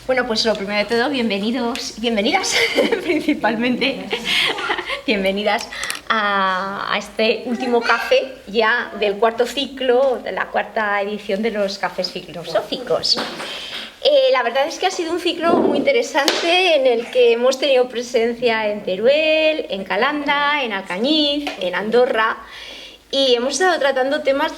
Bueno, pues lo primero de todo, bienvenidos, bienvenidas principalmente, bienvenidas a este último café ya del cuarto ciclo, de la cuarta edición de los cafés filosóficos. La verdad es que ha sido un ciclo muy interesante en el que hemos tenido presencia en Teruel, en Calanda, en Alcañiz, en Andorra, y hemos estado tratando temas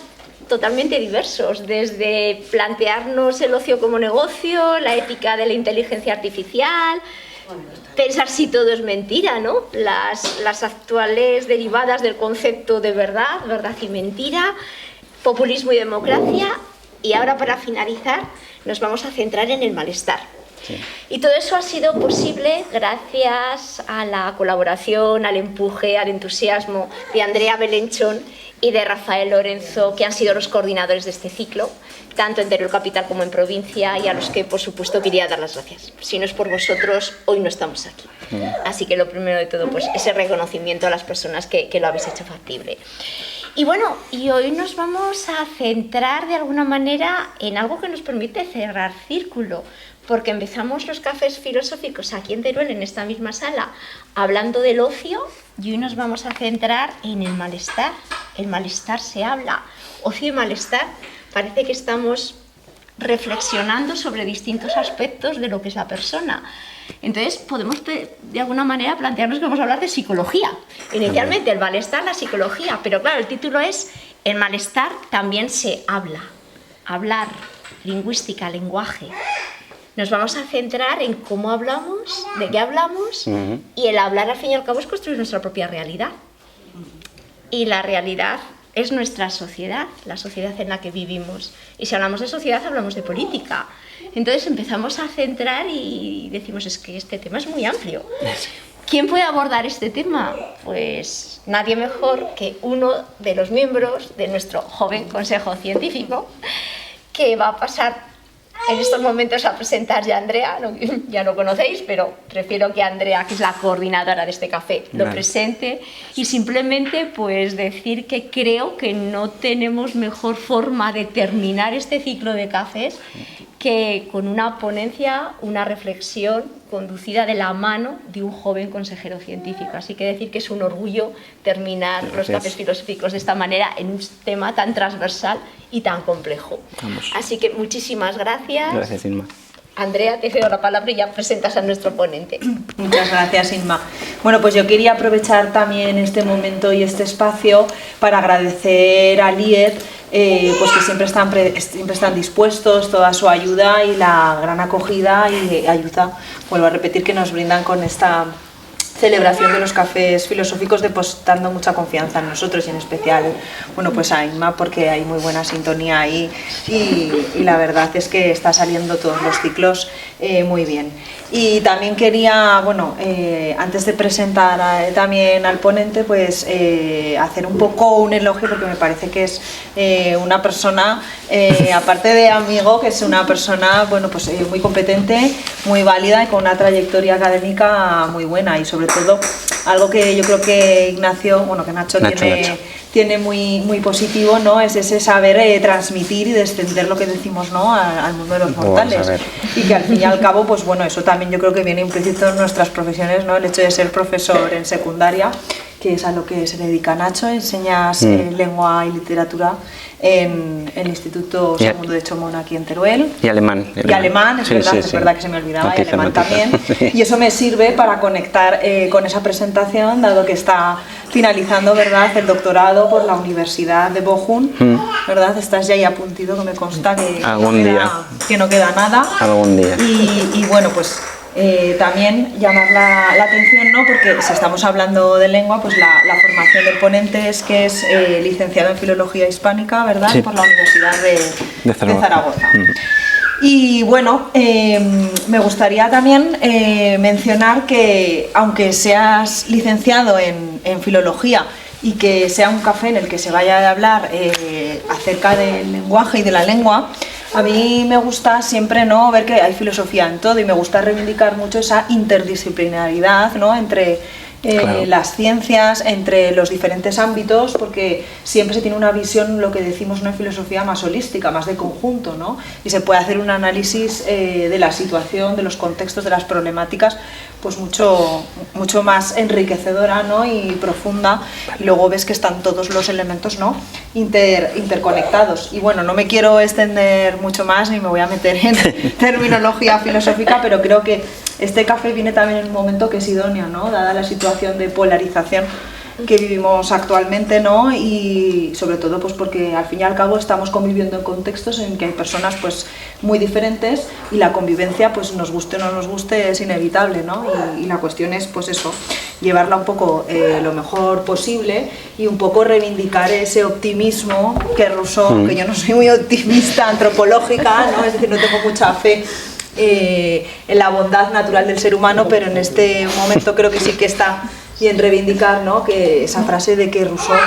totalmente diversos, desde plantearnos el ocio como negocio, la ética de la inteligencia artificial, pensar si todo es mentira, ¿no? Las actuales derivadas del concepto de verdad, verdad y mentira, populismo y democracia, y ahora para finalizar nos vamos a centrar en el malestar. Sí. Y todo eso ha sido posible gracias a la colaboración, al empuje, al entusiasmo de Andrea Belenchón y de Rafael Lorenzo, que han sido los coordinadores de este ciclo, tanto en Teruel Capital como en provincia, y a los que, por supuesto, quería dar las gracias. Si no es por vosotros, hoy no estamos aquí. Así que lo primero de todo, pues ese reconocimiento a las personas que lo habéis hecho factible. Y bueno, y hoy nos vamos a centrar de alguna manera en algo que nos permite cerrar círculo, porque empezamos los cafés filosóficos aquí en Teruel, en esta misma sala, hablando del ocio, y hoy nos vamos a centrar en el malestar. El malestar se habla, ocio y malestar. Parece que estamos reflexionando sobre distintos aspectos de lo que es la persona. Entonces podemos de alguna manera plantearnos que vamos a hablar de psicología. Inicialmente el malestar, la psicología, pero claro, el título es el malestar también se habla. Hablar, lingüística, lenguaje. Nos vamos a centrar en cómo hablamos, de qué hablamos, y el hablar al fin y al cabo es construir nuestra propia realidad. Y la realidad es nuestra sociedad, la sociedad en la que vivimos. Y si hablamos de sociedad, hablamos de política. Entonces empezamos a centrar y decimos, es que este tema es muy amplio. ¿Quién puede abordar este tema? Pues nadie mejor que uno de los miembros de nuestro joven Consejo Científico, que va a pasar en estos momentos a presentar ya a Andrea. Ya lo conocéis, pero prefiero que Andrea, que es la coordinadora de este café, lo presente, y simplemente pues decir que creo que no tenemos mejor forma de terminar este ciclo de cafés que con una ponencia, una reflexión conducida de la mano de un joven consejero científico. Así que decir que es un orgullo terminar los cafés filosóficos de esta manera en un tema tan transversal y tan complejo. Vamos. Así que muchísimas gracias. Gracias, Inma. Andrea, te cedo la palabra y ya presentas a nuestro ponente. Muchas gracias, Inma. Bueno, pues yo quería aprovechar también este momento y este espacio para agradecer al IED, pues que siempre están dispuestos, toda su ayuda y la gran acogida y ayuda, vuelvo a repetir, que nos brindan con esta celebración de los cafés filosóficos, depositando mucha confianza en nosotros y en especial, bueno, pues a Inma, porque hay muy buena sintonía ahí y la verdad es que está saliendo todos los ciclos muy bien. Y también quería, bueno, antes de presentar también al ponente, pues hacer un poco un elogio, porque me parece que es una persona, aparte de amigo, que es una persona, bueno, pues muy competente, muy válida y con una trayectoria académica muy buena, y sobre todo algo que yo creo que Ignacio, bueno, que Nacho tiene muy positivo, ¿no? Es ese saber transmitir y descender lo que decimos, ¿no? al mundo de los mortales. Y que al fin y al cabo, pues bueno, eso también yo creo que viene implícito en nuestras profesiones, ¿no? El hecho de ser profesor en secundaria, que es a lo que se dedica Nacho. Enseñas lengua y literatura en el Instituto Segundo de Chomón aquí en Teruel. Y alemán. Y alemán, es verdad que se me olvidaba, y alemán también. Sí. Y eso me sirve para conectar con esa presentación, dado que está finalizando, ¿verdad?, el doctorado por la Universidad de Bochum, ¿verdad? Estás ya ahí a puntito, que me consta que no queda nada. Algún día. Y bueno, pues también llamar la atención, ¿no? Porque si estamos hablando de lengua, pues la formación del ponente es que es licenciado en Filología Hispánica, ¿verdad? Sí. Por la Universidad de Zaragoza. Y bueno, me gustaría también mencionar que, aunque seas licenciado en Filología y que sea un café en el que se vaya a hablar acerca del lenguaje y de la lengua, a mí me gusta siempre, ¿no?, ver que hay filosofía en todo, y me gusta reivindicar mucho esa interdisciplinaridad, ¿no?, entre Claro. las ciencias, entre los diferentes ámbitos, porque siempre se tiene una visión, lo que decimos, una filosofía más holística, más de conjunto, ¿no? Y se puede hacer un análisis de la situación, de los contextos, de las problemáticas, pues mucho más enriquecedora, ¿no? Y profunda, y luego ves que están todos los elementos, ¿no? interconectados. Y bueno, no me quiero extender mucho más ni me voy a meter en terminología filosófica, pero creo que este café viene también en un momento que es idóneo, ¿no? Dada la situación de polarización que vivimos actualmente, ¿no? Y sobre todo pues porque al fin y al cabo estamos conviviendo en contextos en que hay personas pues muy diferentes y la convivencia, pues nos guste o no nos guste, es inevitable, ¿no? Y la cuestión es pues eso, llevarla un poco lo mejor posible y un poco reivindicar ese optimismo que Rousseau, que yo no soy muy optimista antropológica, ¿no? Es decir, no tengo mucha fe en la bondad natural del ser humano, pero en este momento creo que sí que está bien reivindicar, ¿no? Que esa frase de que Rousseau,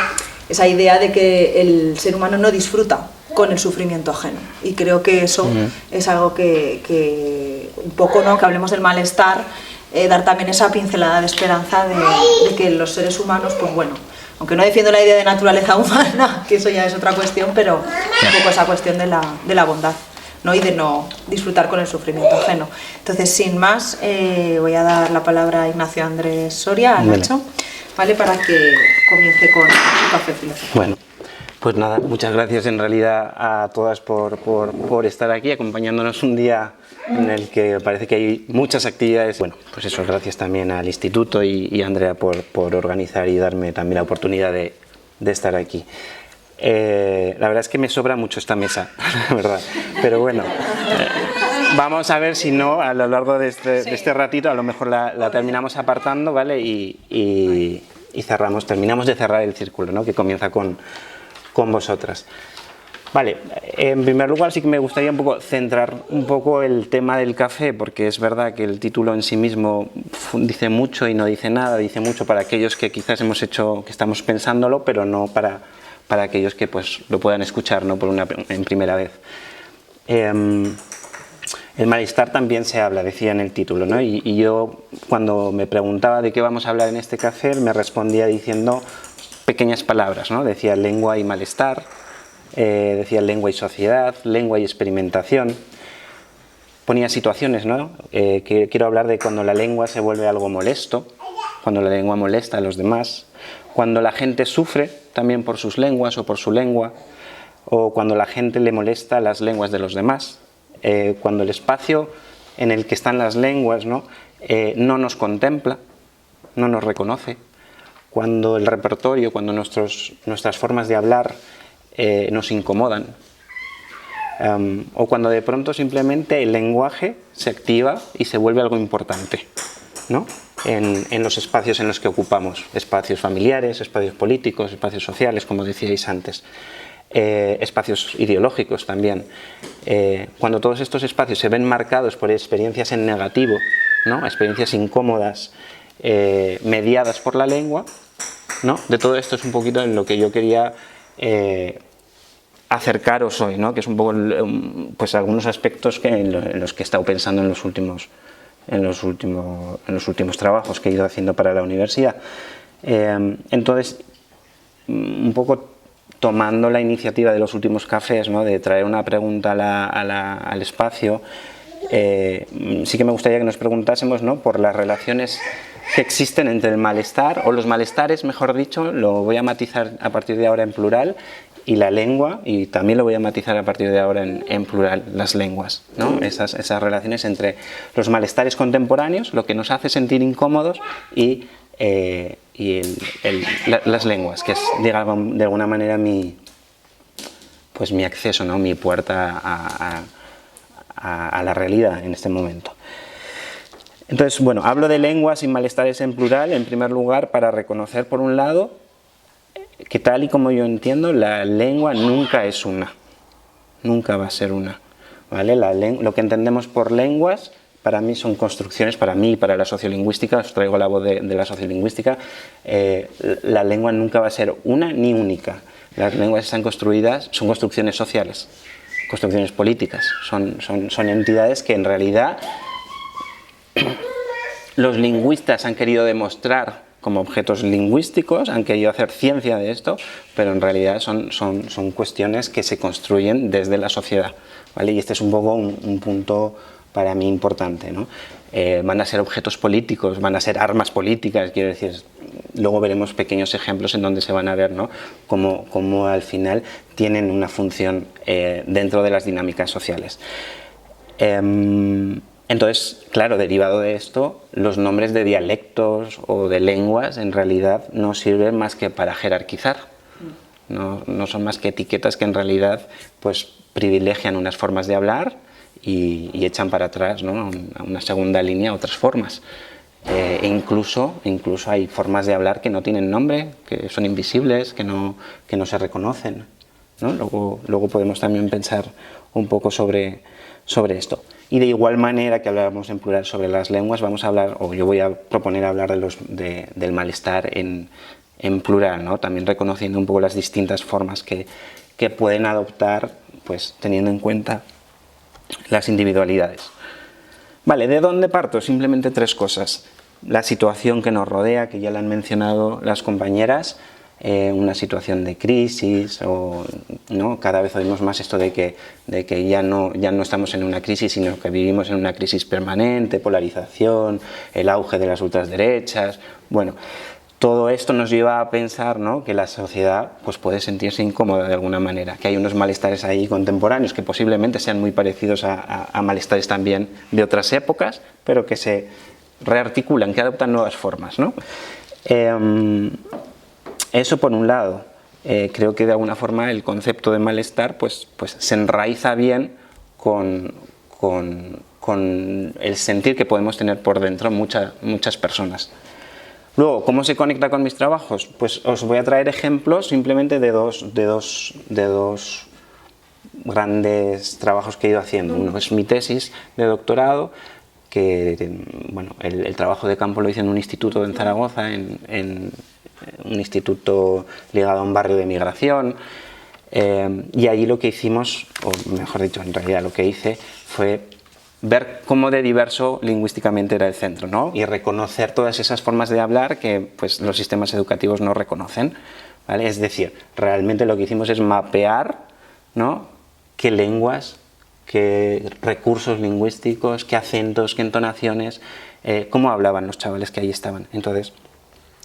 esa idea de que el ser humano no disfruta con el sufrimiento ajeno, y creo que eso es algo que un poco, ¿no? Que hablemos del malestar, dar también esa pincelada de esperanza de que los seres humanos, pues bueno, aunque no defiendo la idea de naturaleza humana, que eso ya es otra cuestión, pero un poco esa cuestión de la bondad, ¿no? Y de no disfrutar con el sufrimiento ajeno. Entonces, sin más, voy a dar la palabra a Ignacio Andrés Soria, a Nacho, ¿vale? Para que comience con su café filosófico. Bueno, pues nada, muchas gracias en realidad a todas por estar aquí, acompañándonos un día en el que parece que hay muchas actividades. Bueno, pues eso, gracias también al Instituto y a Andrea por organizar y darme también la oportunidad de estar aquí. La verdad es que me sobra mucho esta mesa, la verdad, pero bueno, vamos a ver si no, a lo largo de este ratito, a lo mejor la terminamos apartando, ¿vale? Y terminamos de cerrar el círculo, ¿no? Que comienza con vosotras. Vale, en primer lugar sí que me gustaría centrar un poco el tema del café, porque es verdad que el título en sí mismo dice mucho y no dice nada, dice mucho para aquellos que quizás que estamos pensándolo, pero no para aquellos que pues lo puedan escuchar, ¿no? En primera vez. El malestar también se habla, decía en el título, ¿no? Y yo cuando me preguntaba de qué vamos a hablar en este café, me respondía diciendo pequeñas palabras, ¿no? Decía lengua y malestar, decía lengua y sociedad, lengua y experimentación. Ponía situaciones, ¿no? Que quiero hablar de cuando la lengua se vuelve algo molesto, cuando la lengua molesta a los demás, cuando la gente sufre también por sus lenguas o por su lengua, o cuando la gente le molesta las lenguas de los demás, cuando el espacio en el que están las lenguas, ¿no? No nos contempla, no nos reconoce, cuando el repertorio, cuando nuestras formas de hablar nos incomodan, o cuando de pronto simplemente el lenguaje se activa y se vuelve algo importante, ¿no? En los espacios en los que ocupamos, espacios familiares, espacios políticos, espacios sociales, como decíais antes, espacios ideológicos también. Cuando todos estos espacios se ven marcados por experiencias en negativo, ¿no? Experiencias incómodas, mediadas por la lengua, ¿no? De todo esto es un poquito en lo que yo quería acercaros hoy, ¿no? Que es un poco pues algunos aspectos en los que he estado pensando en los últimos trabajos que he ido haciendo para la universidad. Entonces, un poco tomando la iniciativa de los últimos cafés, ¿no? De traer una pregunta al espacio, sí que me gustaría que nos preguntásemos, ¿no? Por las relaciones que existen entre el malestar, o los malestares, mejor dicho, lo voy a matizar a partir de ahora en plural, y la lengua, y también lo voy a matizar a partir de ahora en plural, las lenguas, ¿no? Esas relaciones entre los malestares contemporáneos, lo que nos hace sentir incómodos, y las lenguas, que es, digamos, de alguna manera mi acceso, ¿no? Mi puerta a la realidad en este momento. Entonces, bueno, hablo de lenguas y malestares en plural, en primer lugar, para reconocer, por un lado, que tal y como yo entiendo, la lengua nunca es una, nunca va a ser una, ¿vale? Lo que entendemos por lenguas, para mí son construcciones, para mí y para la sociolingüística, os traigo la voz de la sociolingüística, la lengua nunca va a ser una ni única. Las lenguas están construidas, son construcciones sociales, construcciones políticas, son entidades que en realidad los lingüistas han querido demostrar como objetos lingüísticos, han querido hacer ciencia de esto, pero en realidad son cuestiones que se construyen desde la sociedad, ¿vale? Y este es un poco un punto para mí importante, ¿no? Van a ser objetos políticos, van a ser armas políticas, quiero decir, luego veremos pequeños ejemplos en donde se van a ver, ¿no?, cómo al final tienen una función dentro de las dinámicas sociales. Entonces, claro, derivado de esto, los nombres de dialectos o de lenguas en realidad no sirven más que para jerarquizar. No son más que etiquetas que en realidad pues privilegian unas formas de hablar y echan para atrás, ¿no?, a una segunda línea otras formas. Incluso hay formas de hablar que no tienen nombre, que son invisibles, que no se reconocen, ¿no? Luego podemos también pensar un poco sobre esto. Y de igual manera que hablábamos en plural sobre las lenguas, vamos a hablar, o yo voy a proponer hablar del malestar en plural, ¿no?, también reconociendo un poco las distintas formas que pueden adoptar, pues teniendo en cuenta las individualidades. Vale, ¿de dónde parto? Simplemente tres cosas. La situación que nos rodea, que ya la han mencionado las compañeras, una situación de crisis, ¿no? Cada vez oímos más esto de que ya no estamos en una crisis, sino que vivimos en una crisis permanente, polarización, el auge de las ultraderechas. Bueno, todo esto nos lleva a pensar, ¿no?, que la sociedad pues, puede sentirse incómoda de alguna manera, que hay unos malestares ahí contemporáneos que posiblemente sean muy parecidos a malestares también de otras épocas, pero que se rearticulan, que adoptan nuevas formas, ¿no? Eso por un lado. Creo que de alguna forma el concepto de malestar pues se enraiza bien con el sentir que podemos tener por dentro muchas personas. Luego, ¿cómo se conecta con mis trabajos? Pues os voy a traer ejemplos simplemente de dos grandes trabajos que he ido haciendo. Uno es mi tesis de doctorado, que bueno, el trabajo de campo lo hice en un instituto en Zaragoza, en un instituto ligado a un barrio de migración, y allí lo que hicimos, o mejor dicho, en realidad lo que hice fue ver cómo de diverso lingüísticamente era el centro, ¿no?, y reconocer todas esas formas de hablar que pues, los sistemas educativos no reconocen, ¿vale? Es decir, realmente lo que hicimos es mapear, ¿no?, qué lenguas, qué recursos lingüísticos, qué acentos, qué entonaciones, cómo hablaban los chavales que ahí estaban. Entonces,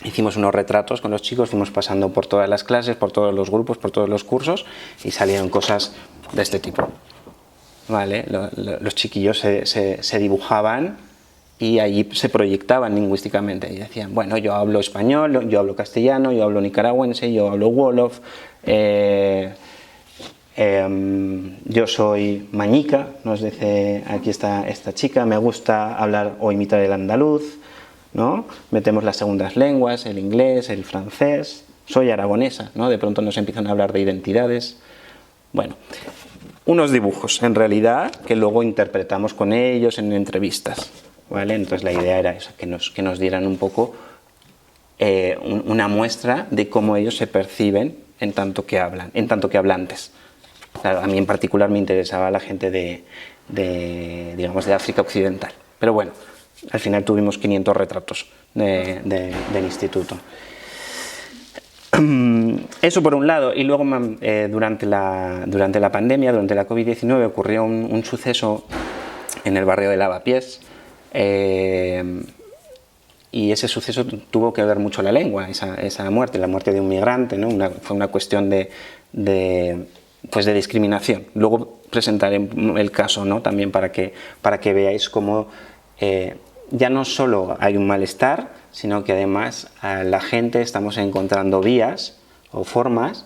hicimos unos retratos con los chicos, fuimos pasando por todas las clases, por todos los grupos, por todos los cursos, y salieron cosas de este tipo. ¿Vale? Los chiquillos se dibujaban y allí se proyectaban lingüísticamente y decían, bueno, yo hablo español, yo hablo castellano, yo hablo nicaragüense, yo hablo wolof, yo soy mañica, nos dice aquí está esta chica, me gusta hablar o imitar el andaluz, ¿no? Metemos las segundas lenguas, el inglés, el francés, soy aragonesa, ¿no? De pronto nos empiezan a hablar de identidades. Bueno, unos dibujos en realidad que luego interpretamos con ellos en entrevistas, ¿vale? Entonces la idea era eso, que nos dieran un poco una muestra de cómo ellos se perciben en tanto que hablan, en tanto que hablantes. Claro, a mí en particular me interesaba la gente digamos, de África Occidental, pero bueno, al final tuvimos 500 retratos del instituto. Eso por un lado, y luego durante la pandemia, durante la COVID-19, ocurrió un suceso en el barrio de Lavapiés, y ese suceso tuvo que ver mucho la lengua, esa muerte, la muerte de un migrante, ¿no? Fue una cuestión de discriminación. Luego presentaré el caso, ¿no?, también para que veáis cómo ya no solo hay un malestar, sino que además a la gente estamos encontrando vías o formas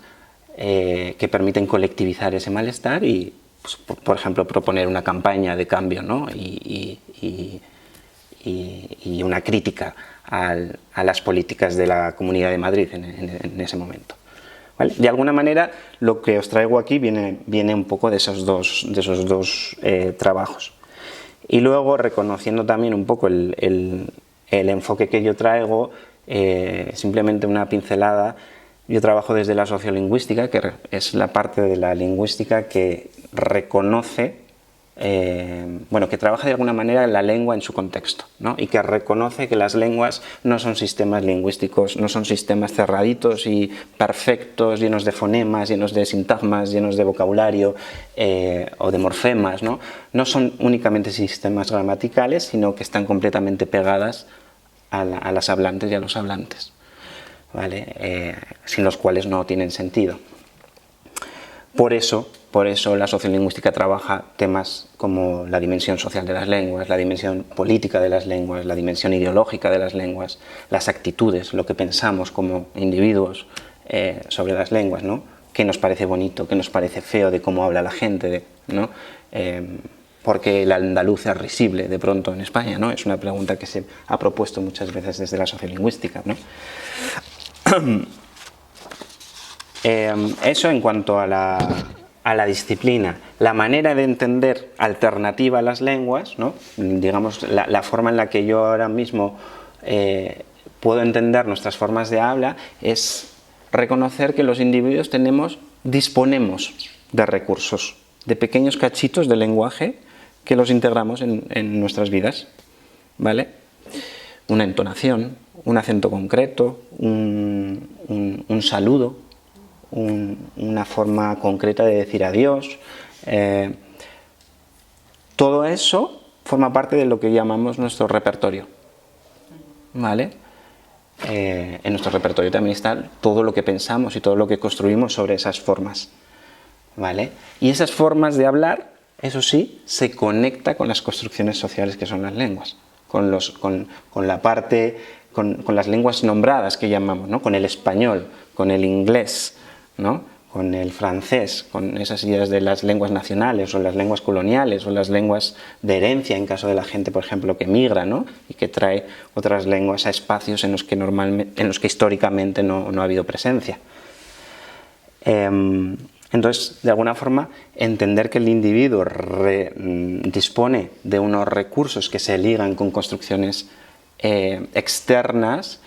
que permiten colectivizar ese malestar y, pues, por ejemplo, proponer una campaña de cambio, ¿no?, y una crítica a las políticas de la Comunidad de Madrid en ese momento. ¿Vale? De alguna manera, lo que os traigo aquí viene un poco de esos dos trabajos. Y luego, reconociendo también un poco el enfoque que yo traigo, simplemente una pincelada. Yo trabajo desde la sociolingüística, que es la parte de la lingüística que reconoce bueno, que trabaja de alguna manera la lengua en su contexto, ¿no? Y que reconoce que las lenguas no son sistemas lingüísticos, no son sistemas cerraditos y perfectos, llenos de fonemas, llenos de sintagmas, llenos de vocabulario o de morfemas, ¿no? No son únicamente sistemas gramaticales, sino que están completamente pegadas a las hablantes y a los hablantes, ¿vale? Sin los cuales no tienen sentido. Por eso la sociolingüística trabaja temas como la dimensión social de las lenguas, la dimensión política de las lenguas, la dimensión ideológica de las lenguas, las actitudes, lo que pensamos como individuos sobre las lenguas, ¿no? ¿Qué nos parece bonito, qué nos parece feo de cómo habla la gente, ¿no? Porque el andaluz es risible de pronto en España, ¿no? Es una pregunta que se ha propuesto muchas veces desde la sociolingüística, ¿no? Eso en cuanto a la disciplina. La manera de entender alternativa a las lenguas, ¿no? Digamos, la forma en la que yo ahora mismo puedo entender nuestras formas de habla es reconocer que los individuos disponemos de recursos, de pequeños cachitos de lenguaje que los integramos en nuestras vidas, ¿vale? Una entonación, un acento concreto, un saludo, una forma concreta de decir adiós. Todo eso forma parte de lo que llamamos nuestro repertorio, ¿vale? En nuestro repertorio también está todo lo que pensamos y todo lo que construimos sobre esas formas, ¿vale? Y esas formas de hablar, eso sí, se conecta con las construcciones sociales que son las lenguas, con las lenguas nombradas que llamamos, ¿no? Con el español, con el inglés, ¿no? Con el francés, con esas ideas de las lenguas nacionales o las lenguas coloniales o las lenguas de herencia en caso de la gente, por ejemplo, que migra, ¿no? Y que trae otras lenguas a espacios en los que históricamente no ha habido presencia. Entonces, de alguna forma, entender que el individuo dispone de unos recursos que se ligan con construcciones externas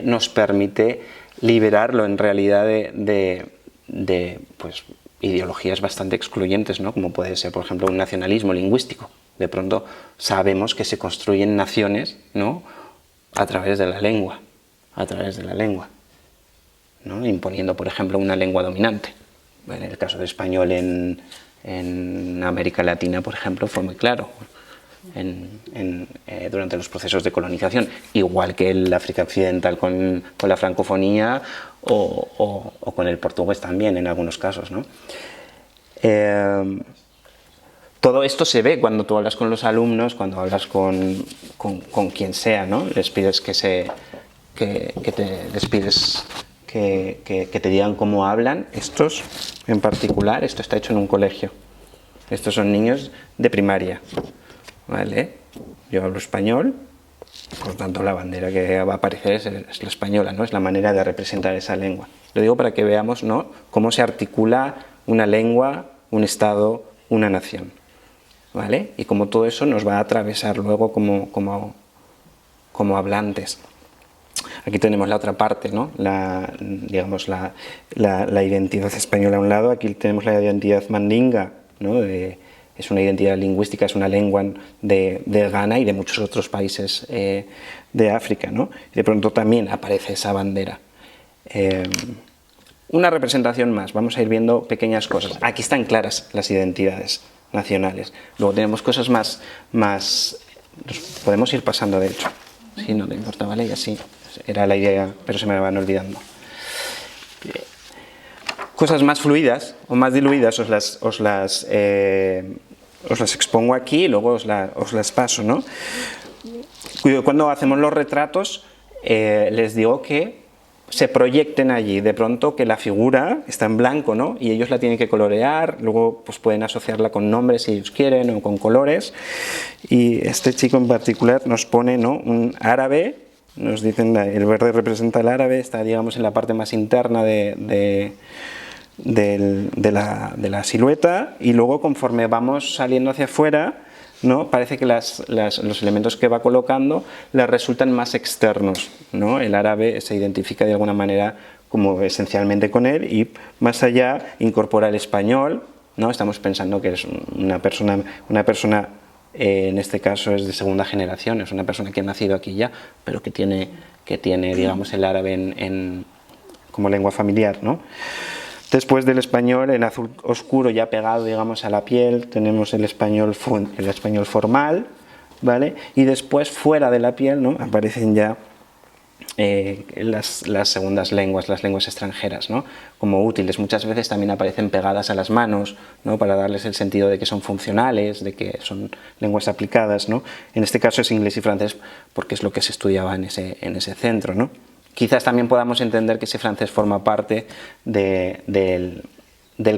nos permite liberarlo en realidad de pues, ideologías bastante excluyentes, ¿no? Como puede ser, por ejemplo, un nacionalismo lingüístico. De pronto sabemos que se construyen naciones, ¿no? a través de la lengua, ¿no? Imponiendo, por ejemplo, una lengua dominante. En el caso del español en América Latina, por ejemplo, fue muy claro. Durante los procesos de colonización, igual que el África Occidental con la francofonía o con el portugués también en algunos casos, ¿no? Todo esto se ve cuando tú hablas con los alumnos, cuando hablas con quien sea, ¿no? Les pides que te digan cómo hablan. Estos en particular, esto está hecho en un colegio. Estos son niños de primaria. ¿Vale? Yo hablo español, por tanto la bandera que va a aparecer es la española, ¿no? Es la manera de representar esa lengua. Lo digo para que veamos, ¿no? Cómo se articula una lengua, un estado, una nación, ¿vale? Y cómo todo eso nos va a atravesar luego como hablantes. Aquí tenemos la otra parte, ¿no? Digamos la identidad española a un lado, aquí tenemos la identidad mandinga, ¿no? Es una identidad lingüística, es una lengua de Ghana y de muchos otros países de África, ¿no? Y de pronto también aparece esa bandera. Una representación más, vamos a ir viendo pequeñas cosas. Aquí están claras las identidades nacionales. Luego tenemos cosas más podemos ir pasando, de hecho. Si no te importa, ¿vale? Y así era la idea, pero se me van olvidando. Cosas más fluidas o más diluidas os las expongo aquí y luego os las paso, ¿no? Cuando hacemos los retratos les digo que se proyecten allí, de pronto que la figura está en blanco, ¿no? Y ellos la tienen que colorear, luego pues pueden asociarla con nombres si ellos quieren o con colores. Y este chico en particular nos pone, ¿no? Un árabe, nos dicen el verde representa el árabe, está digamos en la parte más interna de la silueta, y luego conforme vamos saliendo hacia afuera, ¿no? Parece que los elementos que va colocando les resultan más externos, ¿no? El árabe se identifica de alguna manera como esencialmente con él, y más allá incorpora el español, ¿no? Estamos pensando que es una persona en este caso es de segunda generación, es una persona que ha nacido aquí ya, pero que tiene digamos, el árabe como lengua familiar, ¿no? Después del español, en azul oscuro ya pegado, digamos, a la piel, tenemos el español formal, ¿vale? Y después, fuera de la piel, ¿no? Aparecen ya las segundas lenguas, las lenguas extranjeras, ¿no? Como útiles. Muchas veces también aparecen pegadas a las manos, ¿no? Para darles el sentido de que son funcionales, de que son lenguas aplicadas, ¿no? En este caso es inglés y francés porque es lo que se estudiaba en ese centro, ¿no? Quizás también podamos entender que ese francés forma parte del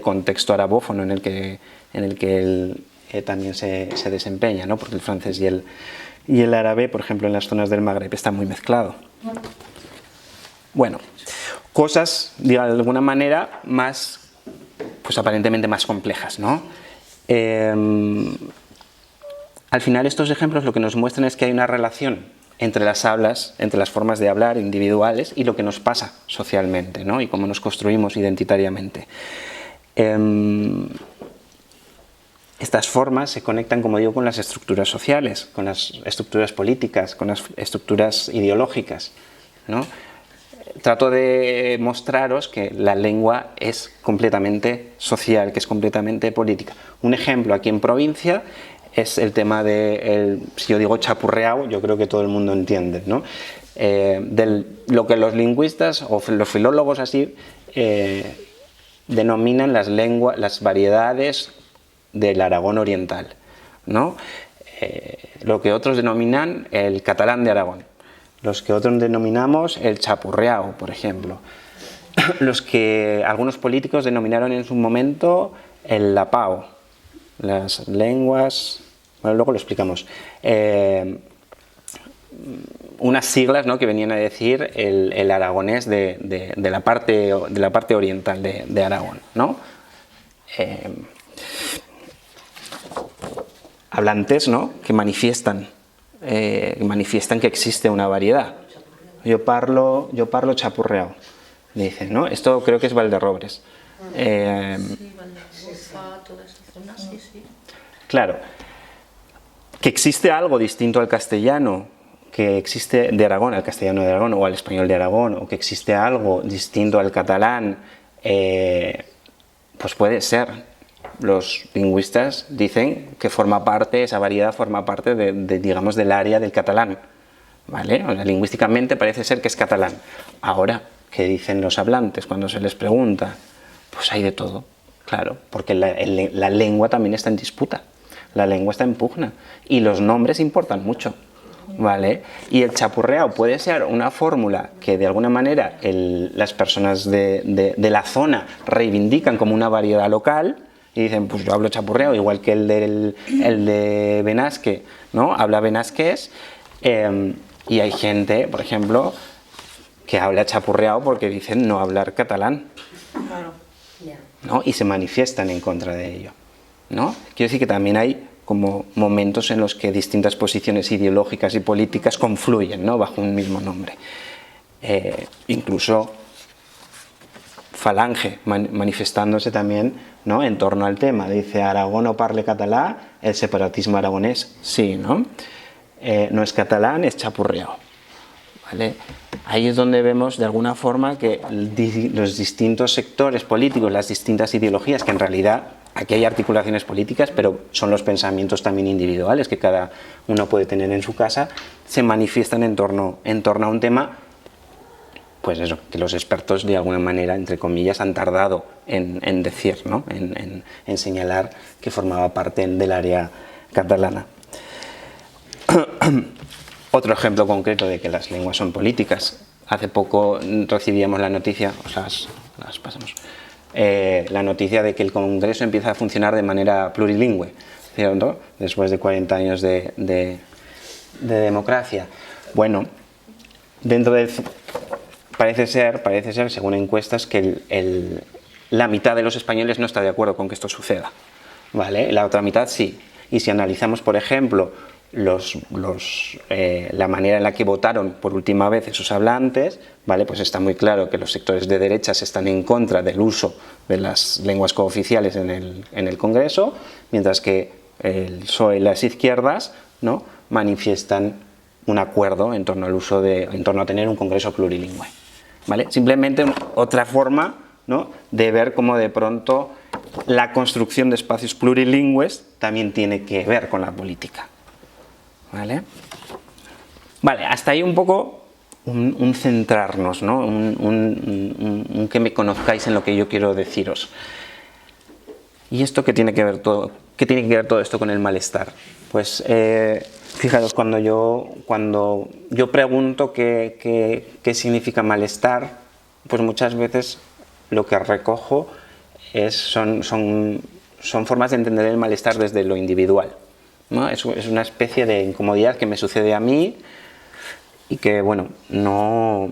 contexto arabófono en el que él también se desempeña, ¿no? Porque el francés y el árabe, por ejemplo, en las zonas del Magreb está muy mezclado. Bueno, cosas, de alguna manera, más, pues aparentemente más complejas, ¿no? Al final estos ejemplos lo que nos muestran es que hay una relación entre las hablas, entre las formas de hablar individuales y lo que nos pasa socialmente, ¿no? Y cómo nos construimos identitariamente. Estas formas se conectan, como digo, con las estructuras sociales, con las estructuras políticas, con las estructuras ideológicas, ¿no? Trato de mostraros que la lengua es completamente social, que es completamente política. Un ejemplo aquí en provincia es el tema de, si yo digo chapurreado, yo creo que todo el mundo entiende, ¿no? Lo que los lingüistas o los filólogos así denominan las variedades del Aragón oriental, ¿no? Lo que otros denominan el catalán de Aragón, los que otros denominamos el chapurreado, por ejemplo, los que algunos políticos denominaron en su momento el lapao, las lenguas, bueno, luego lo explicamos, unas siglas, ¿no? Que venían a decir el aragonés de la parte oriental de Aragón, ¿no? Hablantes, ¿no? Que manifiestan que existe una variedad. Yo parlo chapurreado, dicen, ¿no? Esto creo que es Valderrobres. Claro, que existe algo distinto al castellano, que existe de Aragón, al castellano de Aragón o al español de Aragón, o que existe algo distinto al catalán, pues puede ser. Los lingüistas dicen que esa variedad forma parte digamos, del área del catalán, ¿vale? O sea, lingüísticamente parece ser que es catalán. Ahora, ¿qué dicen los hablantes cuando se les pregunta? Pues hay de todo, claro, porque la lengua también está en disputa, la lengua está en pugna y los nombres importan mucho, ¿vale? Y el chapurreado puede ser una fórmula que de alguna manera las personas de la zona reivindican como una variedad local y dicen, pues yo hablo chapurreado, igual que el de Benasque, ¿no? Habla benasqués, y hay gente, por ejemplo, que habla chapurreado porque dicen no hablar catalán, ¿no? Y se manifiestan en contra de ello, ¿no? Quiero decir que también hay como momentos en los que distintas posiciones ideológicas y políticas confluyen, ¿no? Bajo un mismo nombre. Incluso Falange manifestándose también, ¿no? En torno al tema, dice Aragón o parle catalá, el separatismo aragonés, sí, ¿no? No es catalán, es chapurreado, ¿vale? Ahí es donde vemos de alguna forma que los distintos sectores políticos, las distintas ideologías, que en realidad aquí hay articulaciones políticas, pero son los pensamientos también individuales que cada uno puede tener en su casa, se manifiestan en torno a un tema, pues eso, que los expertos de alguna manera, entre comillas, han tardado en decir, ¿no? En señalar que formaba parte del área catalana. Otro ejemplo concreto de que las lenguas son políticas. Hace poco recibíamos la noticia, las pasamos, la noticia de que el Congreso empieza a funcionar de manera plurilingüe, ¿cierto? Después de 40 años de democracia. Bueno, parece ser, según encuestas, que la mitad de los españoles no está de acuerdo con que esto suceda, ¿vale? La otra mitad sí. Y si analizamos, por ejemplo, la manera en la que votaron por última vez esos hablantes, ¿vale? Pues está muy claro que los sectores de derechas están en contra del uso de las lenguas cooficiales en el Congreso, mientras que el PSOE y las izquierdas, ¿no?, manifiestan un acuerdo en torno a tener un Congreso plurilingüe, ¿vale? Simplemente otra forma, ¿no?, de ver cómo de pronto la construcción de espacios plurilingües también tiene que ver con la política, ¿vale? Vale, hasta ahí un poco un centrarnos, ¿no?, un que me conozcáis en lo que yo quiero deciros. ¿Y esto qué tiene que ver todo esto con el malestar? Pues fijaros, cuando yo pregunto qué significa malestar, pues muchas veces lo que recojo son formas de entender el malestar desde lo individual, ¿no? Es una especie de incomodidad que me sucede a mí y que, bueno, no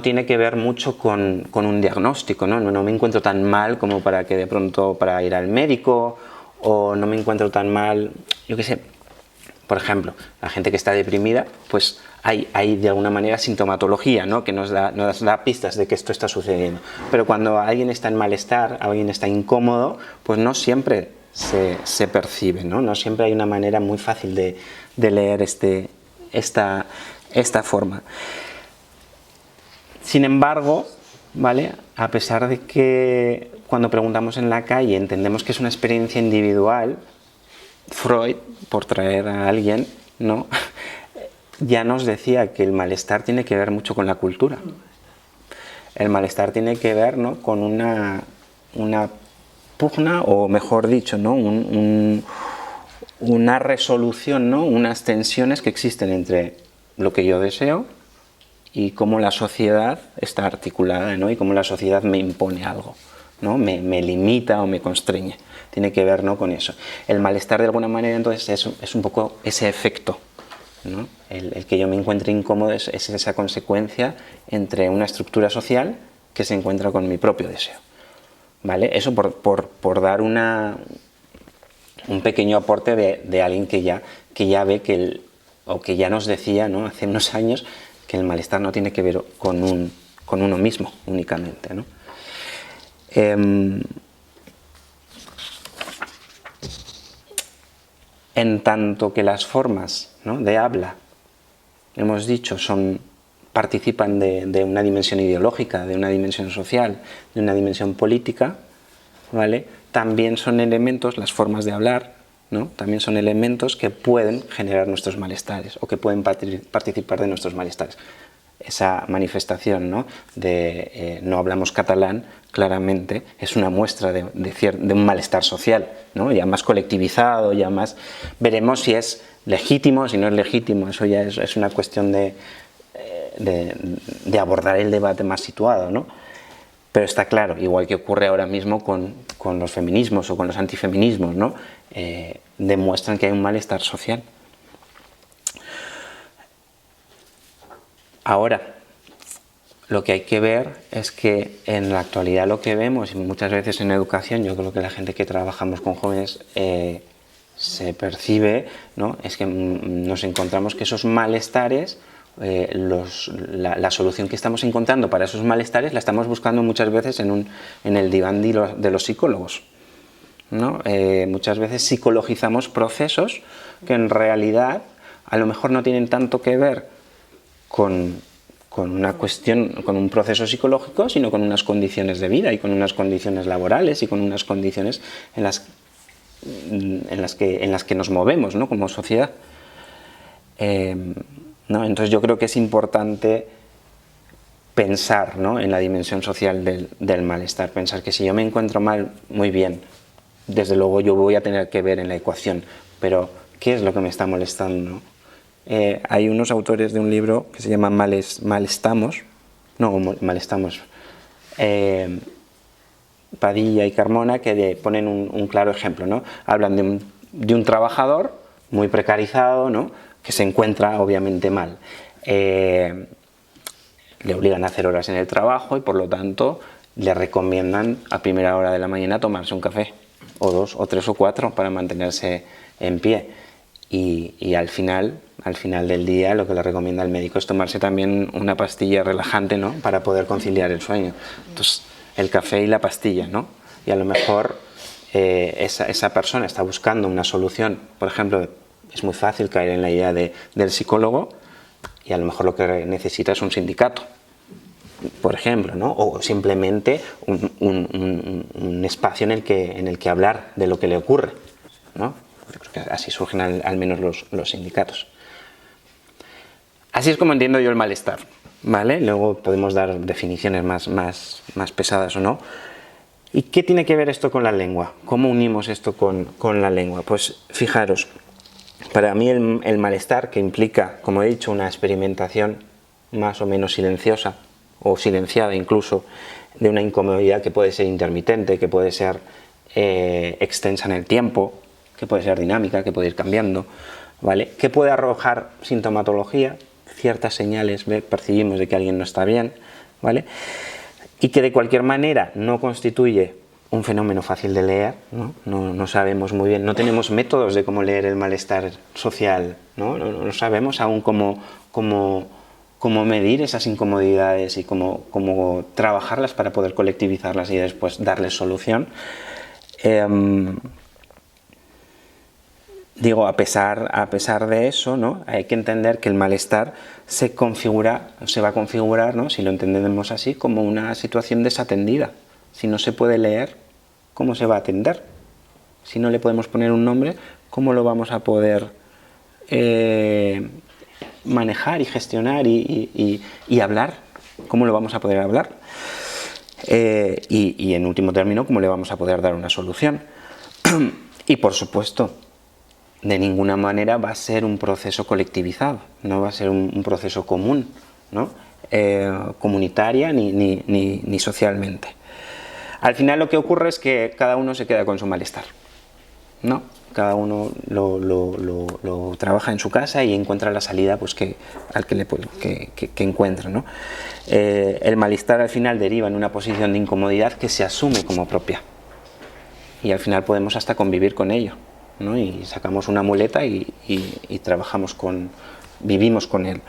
tiene que ver mucho con un diagnóstico, ¿no? No me encuentro tan mal como para que de pronto para ir al médico, o no me encuentro tan mal, yo qué sé, por ejemplo, la gente que está deprimida, pues hay de alguna manera sintomatología, ¿no?, que nos da pistas de que esto está sucediendo. Pero cuando alguien está en malestar, alguien está incómodo, pues no siempre se percibe, ¿no? No siempre hay una manera muy fácil de leer esta forma. Sin embargo, ¿vale?, a pesar de que cuando preguntamos en la calle entendemos que es una experiencia individual, Freud, por traer a alguien, ¿no?, ya nos decía que el malestar tiene que ver mucho con la cultura. El malestar tiene que ver, ¿no?, con una pugna, o mejor dicho, ¿no?, una resolución, ¿no?, unas tensiones que existen entre lo que yo deseo y cómo la sociedad está articulada, ¿no?, y cómo la sociedad me impone algo, ¿no?, me limita o me constreñe. Tiene que ver, ¿no?, con eso. El malestar, de alguna manera, entonces es un poco ese efecto, ¿no? El que yo me encuentre incómodo es esa consecuencia entre una estructura social que se encuentra con mi propio deseo, ¿vale? Eso por dar un pequeño aporte de alguien que ya ve o que ya nos decía, ¿no?, hace unos años, que el malestar no tiene que ver con uno mismo únicamente, ¿no? En tanto que las formas, ¿no?, de habla, hemos dicho, participan de una dimensión ideológica, de una dimensión social, de una dimensión política, ¿vale?, también son elementos, las formas de hablar, ¿no?, también son elementos que pueden generar nuestros malestares o que pueden participar de nuestros malestares. Esa manifestación, ¿no?, de no hablamos catalán, claramente es una muestra de un malestar social, ¿no?, ya más colectivizado, ya más... Veremos si es legítimo, si no es legítimo, eso ya es una cuestión de abordar el debate más situado, ¿no? Pero está claro, igual que ocurre ahora mismo con los feminismos o con los antifeminismos, ¿no?, demuestran que hay un malestar social. Ahora, lo que hay que ver es que en la actualidad lo que vemos, y muchas veces en educación, yo creo que la gente que trabajamos con jóvenes se percibe, ¿no?, es que nos encontramos que esos malestares, la solución que estamos encontrando para esos malestares la estamos buscando muchas veces en el diván de los psicólogos, ¿no? Muchas veces psicologizamos procesos que en realidad a lo mejor no tienen tanto que ver con una cuestión, con un proceso psicológico, sino con unas condiciones de vida y con unas condiciones laborales y con unas condiciones en las que nos movemos, ¿no?, como sociedad. ¿No? Entonces yo creo que es importante pensar, ¿no?, en la dimensión social del malestar, pensar que si yo me encuentro mal, muy bien, desde luego yo voy a tener que ver en la ecuación, pero ¿qué es lo que me está molestando? Hay unos autores de un libro que se llama Malestamos, Padilla y Carmona, que ponen un claro ejemplo, ¿no? Hablan de un trabajador muy precarizado, ¿no?, que se encuentra obviamente mal. Le obligan a hacer horas en el trabajo y por lo tanto le recomiendan a primera hora de la mañana tomarse un café, o 2, o 3, o 4 para mantenerse en pie. y al final del día lo que le recomienda el médico es tomarse también una pastilla relajante, ¿no? Para poder conciliar el sueño. Entonces, el café y la pastilla, ¿no? Y a lo mejor esa persona está buscando una solución. Por ejemplo, es muy fácil caer en la idea del psicólogo y a lo mejor lo que necesita es un sindicato, por ejemplo, ¿no? O simplemente un espacio en el que hablar de lo que le ocurre, ¿no? Creo que así surgen al menos los sindicatos. Así es como entiendo yo el malestar, ¿vale? Luego podemos dar definiciones más pesadas o no. ¿Y qué tiene que ver esto con la lengua? ¿Cómo unimos esto con la lengua? Pues fijaros, para mí el malestar, que implica, como he dicho, una experimentación más o menos silenciosa, o silenciada incluso, de una incomodidad que puede ser intermitente, que puede ser extensa en el tiempo, que puede ser dinámica, que puede ir cambiando, ¿vale? Que puede arrojar sintomatología, ciertas señales percibimos de que alguien no está bien, ¿vale? Y que de cualquier manera no constituye un fenómeno fácil de leer, ¿no? No sabemos muy bien, no tenemos métodos de cómo leer el malestar social, no sabemos aún cómo medir esas incomodidades y cómo trabajarlas para poder colectivizarlas y después darles solución. Digo, a pesar de eso, ¿no? Hay que entender que el malestar se va a configurar, ¿no? Si lo entendemos así, como una situación desatendida. Si no se puede leer, ¿cómo se va a atender? Si no le podemos poner un nombre, ¿cómo lo vamos a poder manejar y gestionar y hablar? ¿Cómo lo vamos a poder hablar? Y en último término, ¿cómo le vamos a poder dar una solución? Y por supuesto, de ninguna manera va a ser un proceso colectivizado, no va a ser un proceso común, ¿no? Comunitaria ni socialmente. Al final lo que ocurre es que cada uno se queda con su malestar, ¿no? Cada uno lo trabaja en su casa y encuentra la salida pues, que encuentra, ¿no? El malestar al final deriva en una posición de incomodidad que se asume como propia y al final podemos hasta convivir con ello, ¿no? Y sacamos una muleta y vivimos con él,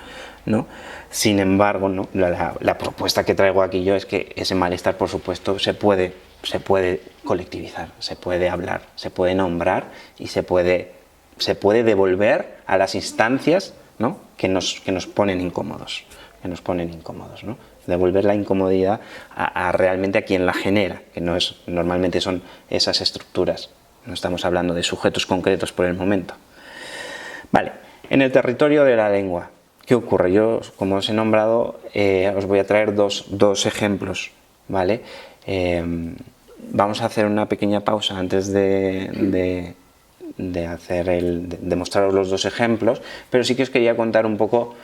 ¿no? Sin embargo, ¿no? La propuesta que traigo aquí yo es que ese malestar, por supuesto, se puede colectivizar, se puede hablar, se puede nombrar y se puede devolver a las instancias, ¿no? que nos ponen incómodos, ¿no? Devolver la incomodidad realmente a quien la genera, que normalmente son esas estructuras. No estamos hablando de sujetos concretos por el momento. Vale, en el territorio de la lengua, ¿qué ocurre? Yo, como os he nombrado, os voy a traer dos ejemplos, ¿vale? Vamos a hacer una pequeña pausa antes de mostraros los dos ejemplos, pero sí que os quería contar un poco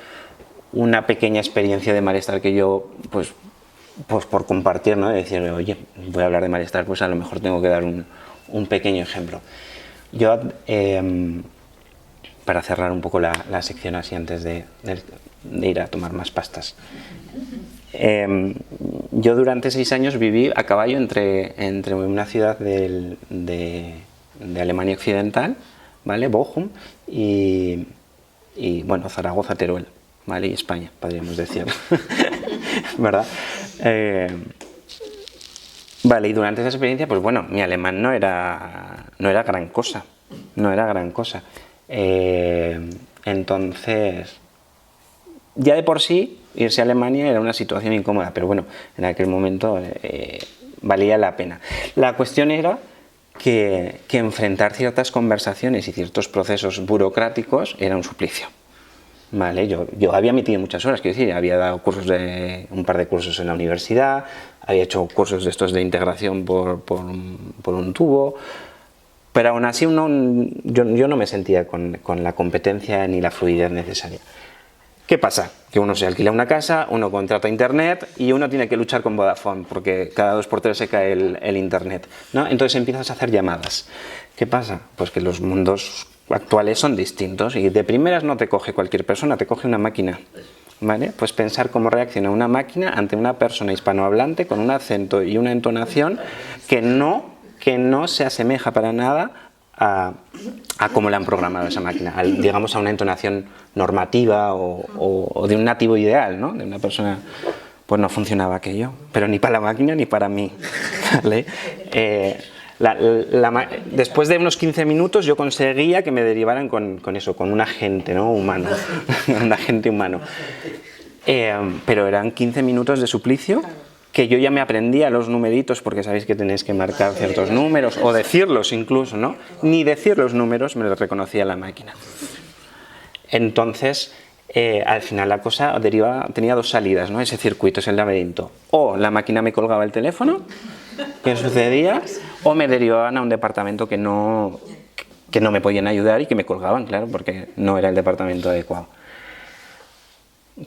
una pequeña experiencia de malestar que yo, pues por compartir, ¿no? De decir, oye, voy a hablar de malestar, pues a lo mejor tengo que dar un pequeño ejemplo. Yo, para cerrar un poco la sección así antes de ir a tomar más pastas, yo durante 6 años viví a caballo entre una ciudad de Alemania Occidental, ¿vale? Bochum, y bueno, Zaragoza, Teruel, ¿vale? Y España, podríamos decir, ¿verdad? Vale, y durante esa experiencia, pues bueno, mi alemán no era gran cosa, entonces, ya de por sí, irse a Alemania era una situación incómoda, pero bueno, en aquel momento valía la pena. La cuestión era que enfrentar ciertas conversaciones y ciertos procesos burocráticos era un suplicio. Vale, yo había metido muchas horas, quiero decir, había dado un par de cursos en la universidad, había hecho cursos de estos de integración por un tubo, pero aún así yo no me sentía con la competencia ni la fluidez necesaria. ¿Qué pasa? Que uno se alquila una casa, uno contrata internet y uno tiene que luchar con Vodafone porque cada 2 por 3 se cae el internet, ¿no? Entonces empiezas a hacer llamadas. ¿Qué pasa? Pues que los mundos actuales son distintos y de primeras no te coge cualquier persona, te coge una máquina, ¿vale? Pues pensar cómo reacciona una máquina ante una persona hispanohablante con un acento y una entonación que no se asemeja para nada a cómo le han programado esa máquina, digamos a una entonación normativa o de un nativo ideal, ¿no? De una persona, pues no funcionaba aquello, pero ni para la máquina ni para mí, ¿vale? Después de unos 15 minutos yo conseguía que me derivaran con eso, con un agente, ¿no? Humano, un agente humano. Pero eran 15 minutos de suplicio que yo ya me aprendía los numeritos, porque sabéis que tenéis que marcar ciertos números, o decirlos incluso, ¿no? Ni decir los números me los reconocía la máquina. Entonces, al final la cosa tenía dos salidas, ¿no? Ese circuito, ese laberinto. O la máquina me colgaba el teléfono, ¿qué sucedía? O me derivaban a un departamento que no me podían ayudar y que me colgaban, claro, porque no era el departamento adecuado.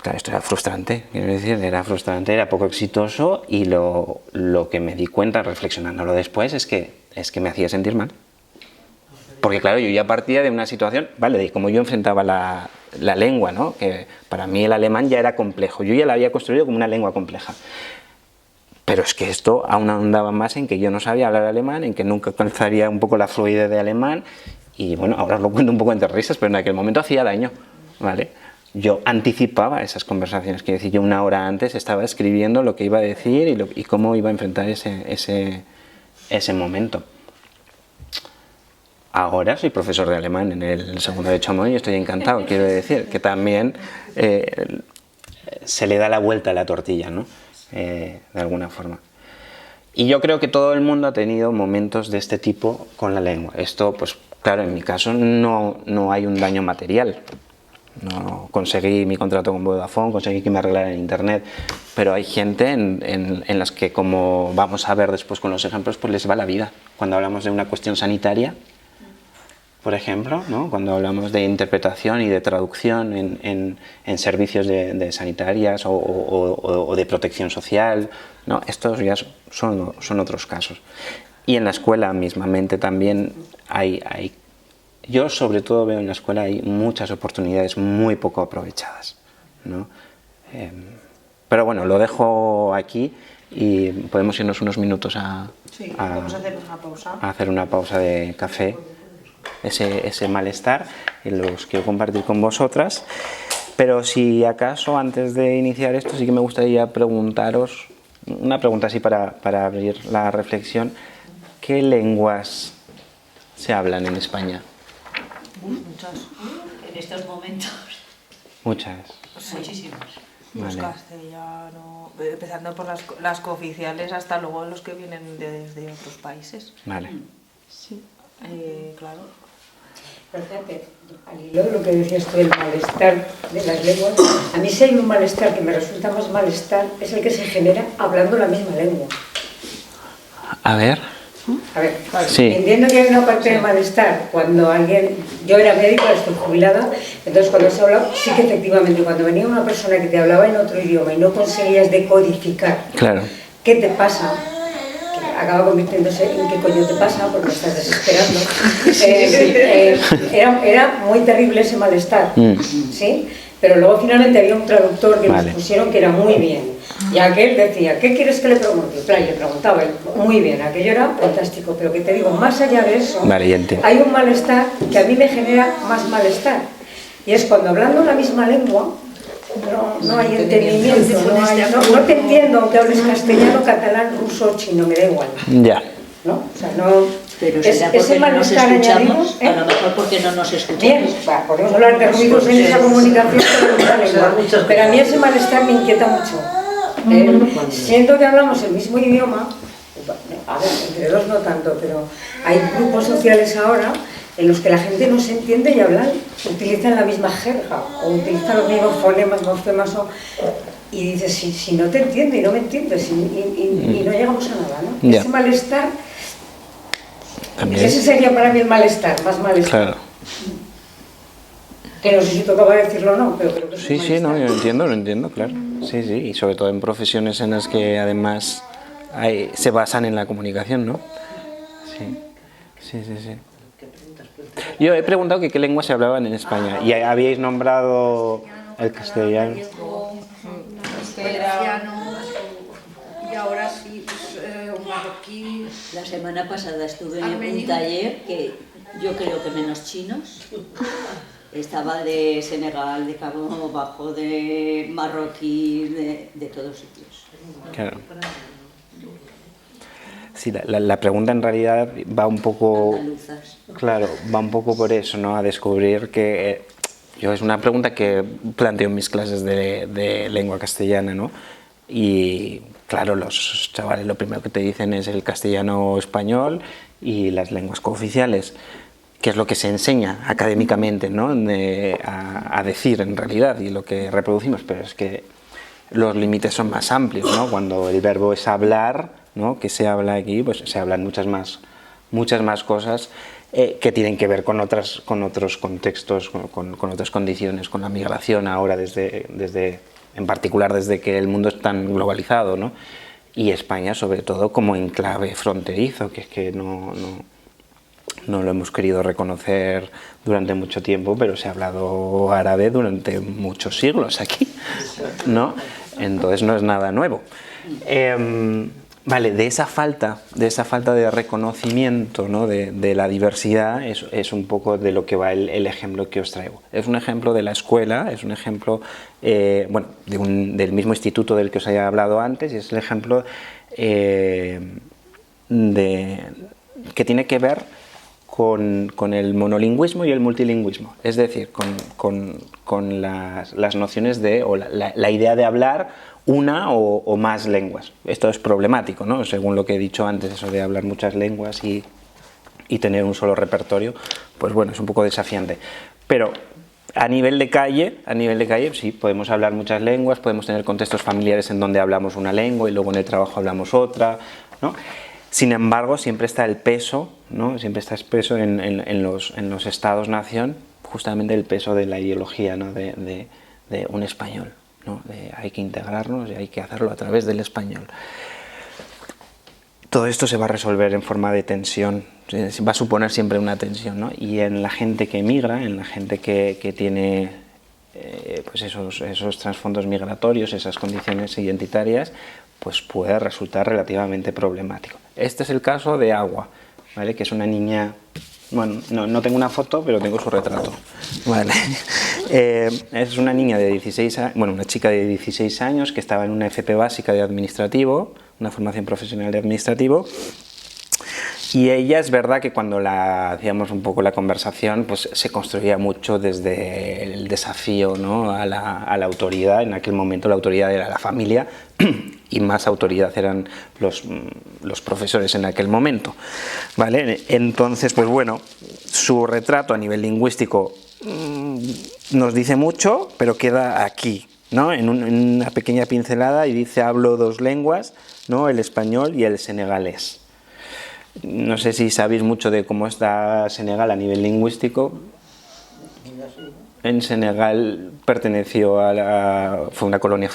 Claro, esto era frustrante, quiero decir, era frustrante, era poco exitoso, y lo que me di cuenta reflexionándolo después es que me hacía sentir mal. Porque claro, yo ya partía de una situación, vale, de cómo yo enfrentaba la lengua, ¿no? Que para mí el alemán ya era complejo, yo ya la había construido como una lengua compleja. Pero es que esto aún ahondaba más en que yo no sabía hablar alemán, en que nunca alcanzaría un poco la fluidez de alemán, y bueno, ahora os lo cuento un poco entre risas, pero en aquel momento hacía daño, ¿vale? Yo anticipaba esas conversaciones, quiero decir, yo una hora antes estaba escribiendo lo que iba a decir y cómo iba a enfrentar ese momento. Ahora soy profesor de alemán en el segundo de Chamonix y estoy encantado, quiero decir, que también se le da la vuelta a la tortilla, ¿no? De alguna forma. Y yo creo que todo el mundo ha tenido momentos de este tipo con la lengua. Esto, pues claro, en mi caso no hay un daño material. No conseguí mi contrato con Vodafone, conseguí que me arreglaran en internet, pero hay gente en las que, como vamos a ver después con los ejemplos, pues les va la vida. Cuando hablamos de una cuestión sanitaria, por ejemplo, ¿no? Cuando hablamos de interpretación y de traducción en servicios de sanitarias o de protección social, ¿no? Estos ya son otros casos. Y en la escuela mismamente también hay yo sobre todo veo en la escuela hay muchas oportunidades muy poco aprovechadas, ¿no? Pero bueno, lo dejo aquí y podemos irnos unos minutos vamos a hacer una pausa. A hacer una pausa de café, ese malestar, y los quiero compartir con vosotras. Pero si acaso antes de iniciar esto sí que me gustaría preguntaros, una pregunta así para abrir la reflexión: ¿qué lenguas se hablan en España? Muchas. En estos momentos. Muchas. Pues muchísimas. Los Vale. castellano, empezando por las cooficiales hasta luego los que vienen desde otros países. Vale. Sí, claro. Pero fíjate, al hilo de lo que decías tú del malestar de las lenguas, a mí si hay un malestar que me resulta más malestar es el que se genera hablando la misma lengua. A ver. A ver, Sí. entiendo que hay una parte de malestar cuando alguien, yo era médica, estoy jubilada, entonces cuando se habla, sí que efectivamente cuando venía una persona que te hablaba en otro idioma y no conseguías decodificar Claro. qué te pasa, que acaba convirtiéndose en qué coño te pasa porque me estás desesperando, era muy terrible ese malestar, ¿sí? Pero luego finalmente había un traductor que Vale. nos pusieron que era muy bien. Y aquel decía, ¿qué quieres que le pregunte? Y le preguntaba él, muy bien, aquello era fantástico. Pero que te digo, más allá de eso, Vale, ya entiendo. hay un malestar que a mí me genera más malestar. Y es cuando hablando la misma lengua, no hay entendimiento, no te entiendo aunque hables castellano, catalán, ruso, chino, me da igual. Ya. ¿No? O sea, no... Pero será porque no nos escuchamos, a lo mejor porque no nos escuchamos. Bien, podemos hablar de ruidos en esa comunicación con la lengua, pero a mí ese malestar me inquieta mucho. Siento que hablamos el mismo idioma, a ver, entre dos no tanto, pero hay grupos sociales ahora en los que la gente no se entiende y hablan, utilizan la misma jerga o utilizan los mismos fonemas, morfemas y dices, si no te entiendo y no me entiendes y no llegamos a nada, ¿no? Ya. Ese malestar, También. ese sería para mí el malestar, más malestar. Claro. Que no sé si tocaba decirlo o no, pero creo que es Sí, un sí, no, malestar. lo entiendo, claro. Sí, sí, y sobre todo en profesiones en las que además se basan en la comunicación, ¿no? Sí, sí, sí, sí. Yo he preguntado que qué lenguas se hablaban en España y habíais nombrado el castellano. Valenciano, y ahora sí, pues, un marroquí. La semana pasada estuve en un Armenio. taller que Yo creo que menos chinos. Estaba de Senegal, de Cabo Bajo, de marroquí, de todos sitios. Claro. Sí, la pregunta en realidad va un poco... Andaluzas. Claro, va un poco por eso, ¿no? A descubrir que... yo es una pregunta que planteo en mis clases de lengua castellana, ¿no? Y claro, los chavales lo primero que te dicen es el castellano español y las lenguas cooficiales, que es lo que se enseña académicamente, ¿no? A decir en realidad y lo que reproducimos, pero es que los límites son más amplios, ¿no? Cuando el verbo es hablar, ¿no? Que se habla aquí, pues se hablan muchas más cosas que tienen que ver con otros contextos, con otras condiciones, con la migración ahora en particular desde que el mundo es tan globalizado, ¿no? Y España sobre todo como enclave fronterizo, que es que no lo hemos querido reconocer durante mucho tiempo, pero se ha hablado árabe durante muchos siglos aquí, ¿no? Entonces no es nada nuevo. Vale, de esa falta de reconocimiento, ¿no? de la diversidad es un poco de lo que va el ejemplo que os traigo. Es un ejemplo de la escuela, es un ejemplo bueno, del mismo instituto del que os había hablado antes, y es el ejemplo que tiene que ver con el monolingüismo y el multilingüismo, es decir, con las nociones de, o la idea de hablar una o más lenguas. Esto es problemático, ¿no? Según lo que he dicho antes, eso de hablar muchas lenguas y tener un solo repertorio, pues bueno, es un poco desafiante. Pero a nivel de calle, sí, podemos hablar muchas lenguas, podemos tener contextos familiares en donde hablamos una lengua y luego en el trabajo hablamos otra, ¿no? Sin embargo, siempre está el peso, ¿no? Siempre está el peso en los estados-nación, justamente el peso de la ideología, ¿no? de un español, ¿no? Hay que integrarnos y hay que hacerlo a través del español. Todo esto se va a resolver en forma de tensión, va a suponer siempre una tensión, ¿no? Y en la gente que emigra, en la gente que tiene pues esos trasfondos migratorios, esas condiciones identitarias, pues puede resultar relativamente problemático. Este es el caso de Agua, ¿vale? Que es una niña, bueno, no tengo una foto, pero tengo su retrato, ¿vale? Es una niña de 16 años, bueno, una chica de 16 años que estaba en una FP básica de administrativo, una formación profesional de administrativo, y ella es verdad que cuando hacíamos un poco la conversación, pues se construía mucho desde el desafío, ¿no? a la autoridad. En aquel momento la autoridad era la familia y más autoridad eran los profesores en aquel momento, ¿vale? Entonces, pues bueno, su retrato a nivel lingüístico nos dice mucho, pero queda aquí, ¿no? En una pequeña pincelada, y dice: hablo dos lenguas, ¿no? El español y el senegalés. No sé si sabéis mucho de cómo está Senegal a nivel lingüístico. En Senegal fue una colonia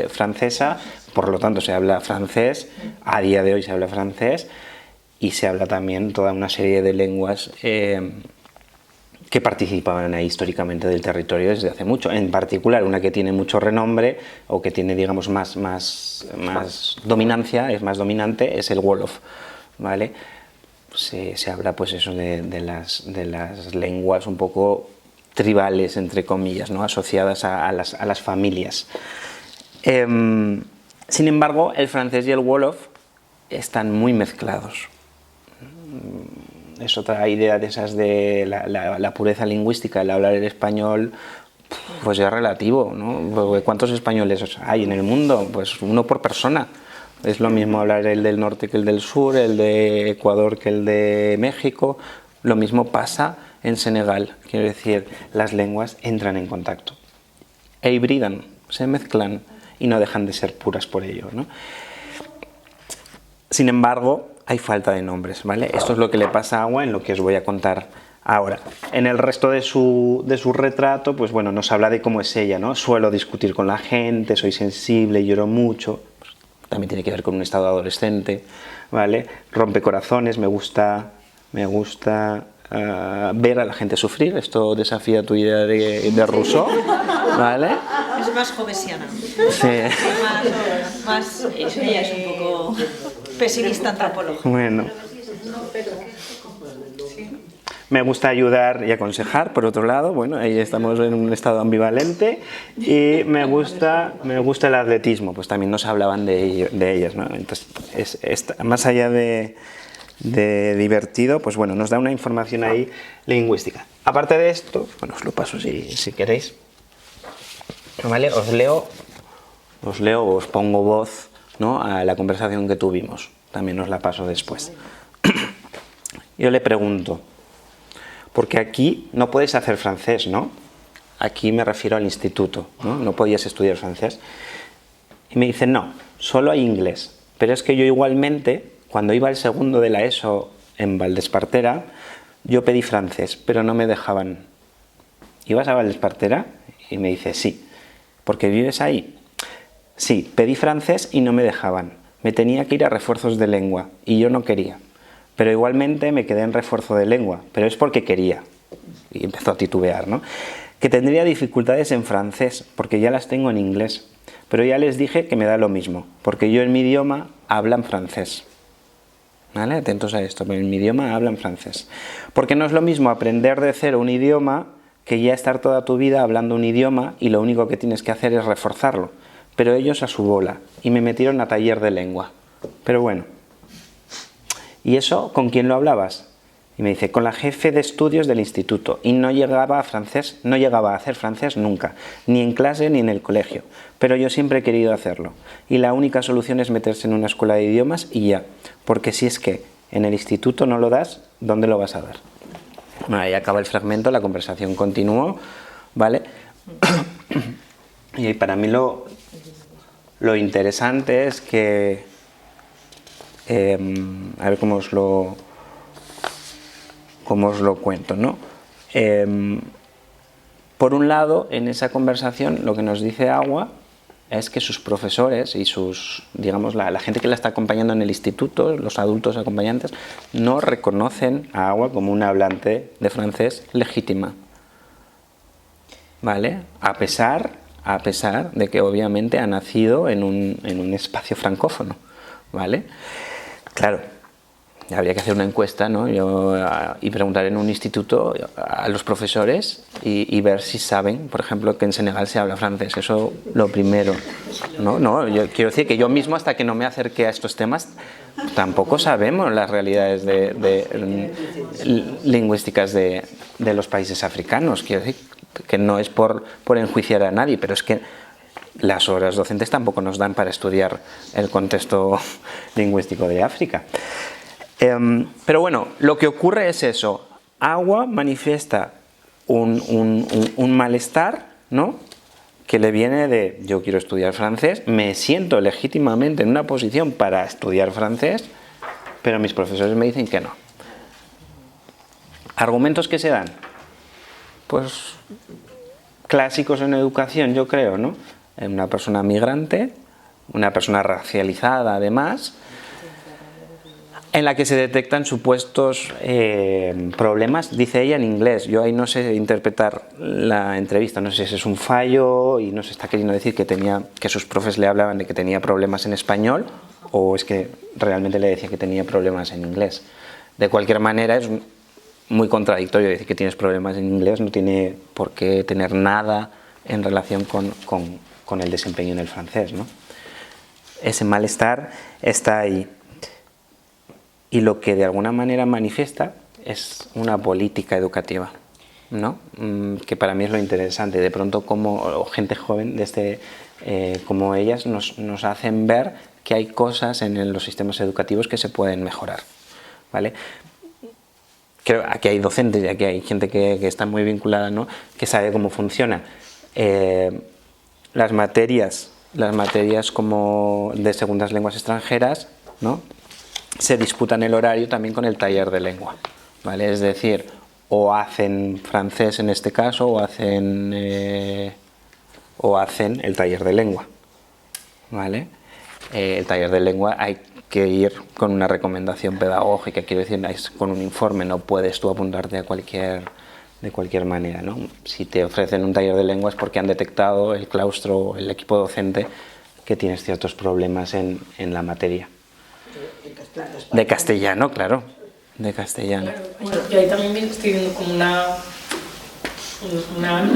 francesa, por lo tanto se habla francés, a día de hoy se habla francés, y se habla también toda una serie de lenguas que participaban ahí históricamente del territorio desde hace mucho. En particular, una que tiene mucho renombre, o que tiene, digamos, más dominancia, es más dominante, es el Wolof, ¿vale? Se habla, pues eso, de las lenguas un poco tribales, entre comillas, ¿no? Asociadas a las familias. Sin embargo, el francés y el Wolof están muy mezclados. Es otra idea de esas de la pureza lingüística, el hablar el español, pues ya es relativo, ¿no? ¿Cuántos españoles hay en el mundo? Pues uno por persona. Es lo mismo hablar el del norte que el del sur, el de Ecuador que el de México. Lo mismo pasa en Senegal. Quiero decir, las lenguas entran en contacto e hibridan, se mezclan y no dejan de ser puras por ello, ¿no? Sin embargo, hay falta de nombres, ¿vale? Esto es lo que le pasa a Agua en lo que os voy a contar ahora. En el resto de su retrato, pues bueno, nos habla de cómo es ella, ¿no? Suelo discutir con la gente, soy sensible, lloro mucho. También tiene que ver con un estado adolescente, ¿vale? Rompe corazones, me gusta ver a la gente sufrir. Esto desafía tu idea de Rousseau, ¿vale? Es más jovesiana. Sí. Ella es un poco pesimista antropóloga. Bueno. Me gusta ayudar y aconsejar, por otro lado, bueno, ahí estamos en un estado ambivalente, y me gusta el atletismo, pues también nos hablaban de ellas, ¿no? Entonces, más allá de divertido, pues bueno, nos da una información ahí lingüística. Aparte de esto, bueno, os lo paso si queréis, ¿vale? Os leo o os pongo voz, ¿no?, a la conversación que tuvimos, también os la paso después. Yo le pregunto, porque aquí no podéis hacer francés, ¿no? Aquí me refiero al instituto, ¿no? No podías estudiar francés. Y me dice, no, solo hay inglés. Pero es que yo igualmente, cuando iba al segundo de la ESO en Valdespartera, yo pedí francés, pero no me dejaban. ¿Ibas a Valdespartera? Y me dice, sí. ¿Porque vives ahí? Sí, pedí francés y no me dejaban. Me tenía que ir a refuerzos de lengua y yo no quería. Pero igualmente me quedé en refuerzo de lengua, pero es porque quería. Y empezó a titubear, ¿no? Que tendría dificultades en francés, porque ya las tengo en inglés. Pero ya les dije que me da lo mismo, porque yo en mi idioma hablan francés. ¿Vale? Atentos a esto, en mi idioma hablan francés. Porque no es lo mismo aprender de cero un idioma que ya estar toda tu vida hablando un idioma y lo único que tienes que hacer es reforzarlo. Pero ellos a su bola, y me metieron a taller de lengua. Pero bueno. ¿Y eso con quién lo hablabas? Y me dice, con la jefe de estudios del instituto. Y no llegaba a hacer francés nunca, ni en clase ni en el colegio. Pero yo siempre he querido hacerlo. Y la única solución es meterse en una escuela de idiomas y ya. Porque si es que en el instituto no lo das, ¿dónde lo vas a dar? Bueno, ahí acaba el fragmento, la conversación continuó, ¿vale? Y para mí lo interesante es que... a ver cómo os lo cuento, ¿no? Por un lado, en esa conversación lo que nos dice Agua es que sus profesores y digamos, la gente que la está acompañando en el instituto, los adultos acompañantes, no reconocen a Agua como una hablante de francés legítima, ¿vale? A pesar de que obviamente ha nacido en un espacio francófono, ¿vale? Claro, habría que hacer una encuesta, ¿no? Y preguntar en un instituto a los profesores y ver si saben, por ejemplo, que en Senegal se habla francés. Eso lo primero, ¿no? Yo quiero decir que yo mismo, hasta que no me acerqué a estos temas, tampoco sabemos las realidades lingüísticas de los países africanos. Quiero decir que no es por enjuiciar a nadie, pero es que las horas docentes tampoco nos dan para estudiar el contexto lingüístico de África. Pero bueno, lo que ocurre es eso. Agua manifiesta un malestar, ¿no?, que le viene de yo quiero estudiar francés, me siento legítimamente en una posición para estudiar francés, pero mis profesores me dicen que no. ¿Argumentos que se dan? Pues clásicos en educación, yo creo, ¿no? Una persona migrante, una persona racializada además, en la que se detectan supuestos problemas, dice ella en inglés. Yo ahí no sé interpretar la entrevista, no sé si es un fallo y no se está queriendo decir que sus profes le hablaban de que tenía problemas en español, o es que realmente le decía que tenía problemas en inglés. De cualquier manera es muy contradictorio decir que tienes problemas en inglés, no tiene por qué tener nada en relación con el desempeño en el francés, ¿no? Ese malestar está ahí. Y lo que de alguna manera manifiesta es una política educativa, ¿no? Que para mí es lo interesante. De pronto, como gente joven como ellas nos hacen ver que hay cosas en los sistemas educativos que se pueden mejorar, ¿vale? Creo aquí hay docentes y aquí hay gente que está muy vinculada, ¿no?, que sabe cómo funciona. Las materias como de segundas lenguas extranjeras, ¿no?, se disputan el horario también con el taller de lengua, ¿vale? Es decir, o hacen francés en este caso o hacen el taller de lengua, ¿vale? El taller de lengua hay que ir con una recomendación pedagógica, quiero decir, con un informe, no puedes tú apuntarte de cualquier manera, ¿no? Si te ofrecen un taller de lengua es porque han detectado el claustro, el equipo docente, que tienes ciertos problemas en la materia. De castellano, claro. de castellano. Claro, yo ahí también estoy viendo como no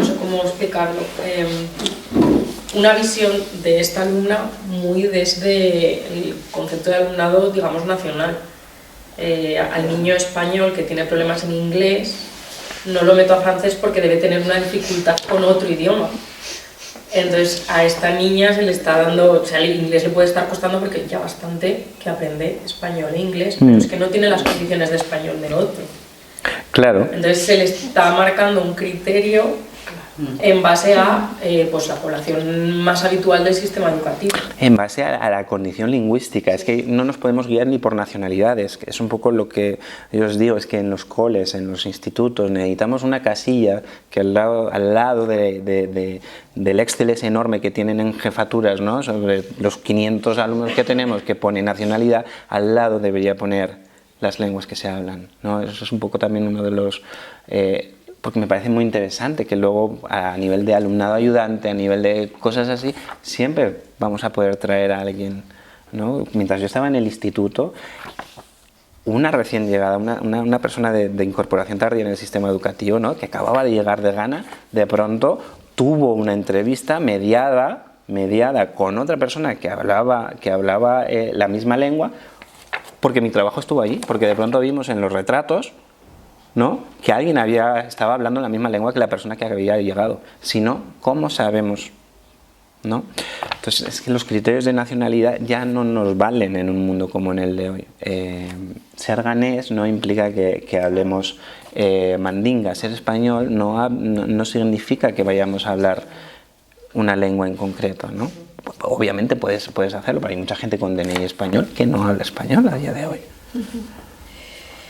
sé cómo explicarlo, una visión de esta alumna muy desde el concepto de alumnado, digamos, nacional. Al niño español que tiene problemas en inglés, no lo meto a francés porque debe tener una dificultad con otro idioma. Entonces a esta niña se le está dando, o sea, el inglés le puede estar costando porque ya bastante que aprende español e inglés, pero es que no tiene las condiciones de español del otro. Claro. Entonces se le está marcando un criterio en base a pues la población más habitual del sistema educativo. En base a la condición lingüística, es que no nos podemos guiar ni por nacionalidades, que es un poco lo que yo os digo, es que en los coles, en los institutos, necesitamos una casilla que al lado del Excel ese enorme que tienen en jefaturas, ¿no? Sobre los 500 alumnos que tenemos que pone nacionalidad, al lado debería poner las lenguas que se hablan, ¿no? Eso es un poco también uno de los... porque me parece muy interesante que luego a nivel de alumnado ayudante, a nivel de cosas así, siempre vamos a poder traer a alguien, ¿no? Mientras yo estaba en el instituto, una recién llegada, una persona de incorporación tardía en el sistema educativo, ¿no? Que acababa de llegar de Ghana, de pronto tuvo una entrevista mediada con otra persona que hablaba la misma lengua, porque mi trabajo estuvo allí, porque de pronto vimos en los retratos, ¿no? Que alguien estaba hablando la misma lengua que la persona que había llegado. Si no, ¿cómo sabemos? ¿No? Entonces, es que los criterios de nacionalidad ya no nos valen en un mundo como en el de hoy. Ser ganés no implica que hablemos mandinga. Ser español no significa que vayamos a hablar una lengua en concreto, ¿no? Obviamente puedes hacerlo, pero hay mucha gente con DNI español que no habla español a día de hoy,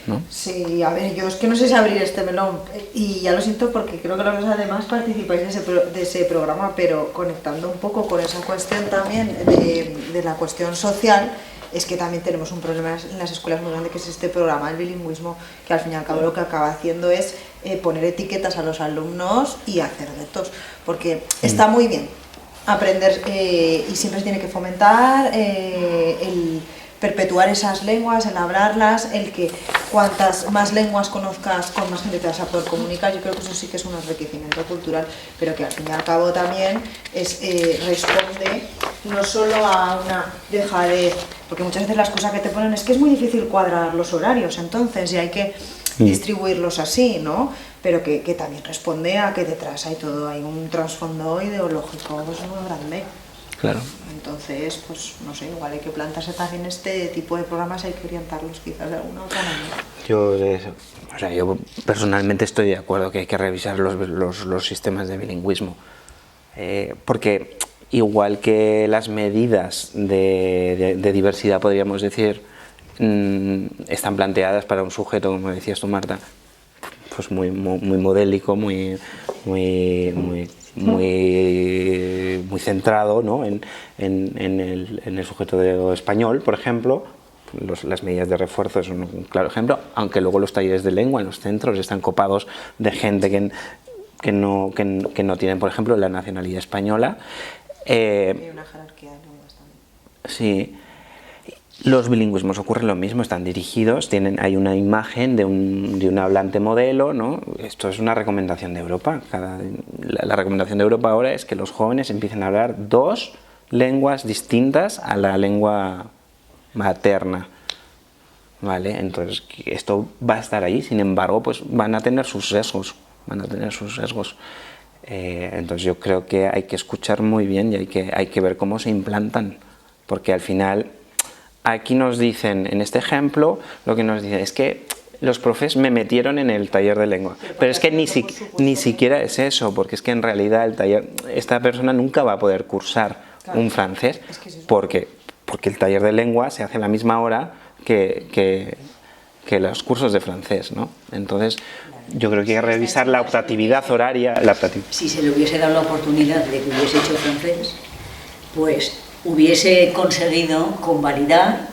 ¿no? Sí, a ver, yo es que no sé si abrir este melón y ya lo siento porque creo que los dos además participáis de ese programa, pero conectando un poco con esa cuestión también de la cuestión social, es que también tenemos un problema en las escuelas muy grande, que es este programa, el bilingüismo, que al fin y al cabo lo que acaba haciendo es poner etiquetas a los alumnos y hacer retos, porque está muy bien aprender y siempre se tiene que fomentar el perpetuar esas lenguas, el hablarlas, el que cuantas más lenguas conozcas, con más gente te vas a poder comunicar. Yo creo que eso sí que es un enriquecimiento cultural, pero que al fin y al cabo también responde no solo a una dejadez, porque muchas veces las cosas que te ponen es que es muy difícil cuadrar los horarios, entonces, y hay que distribuirlos así, ¿no? Pero que también responde a que detrás hay un trasfondo ideológico pues, muy grande. Claro. Entonces, pues no sé, igual hay que plantarse también este tipo de programas, hay que orientarlos quizás de alguna otra manera. Yo personalmente estoy de acuerdo que hay que revisar los sistemas de bilingüismo, porque igual que las medidas de diversidad, podríamos decir, están planteadas para un sujeto, como decías tú, Marta, pues muy modélico, muy centrado, ¿no? en el sujeto español, por ejemplo. Las medidas de refuerzo es un claro ejemplo, aunque luego los talleres de lengua en los centros están copados de gente que no tienen, por ejemplo, la nacionalidad española. Hay una jerarquía de lenguas también. Sí. Los bilingüismos ocurre lo mismo, están dirigidos, hay una imagen de un hablante modelo, ¿no? Esto es una recomendación de Europa. La recomendación de Europa ahora es que los jóvenes empiecen a hablar 2 lenguas distintas a la lengua materna, ¿vale? Entonces esto va a estar ahí, sin embargo, pues van a tener sus sesgos, entonces yo creo que hay que escuchar muy bien y hay que ver cómo se implantan, porque al final aquí nos dicen, en este ejemplo, lo que nos dicen es que los profes me metieron en el taller de lengua, pero es que ni siquiera es eso, porque es que en realidad esta persona nunca va a poder cursar un francés, porque el taller de lengua se hace a la misma hora que los cursos de francés, ¿no? Entonces, yo creo que hay que revisar la optatividad horaria. Si se le hubiese dado la oportunidad de que hubiese hecho francés, pues hubiese conseguido convalidar,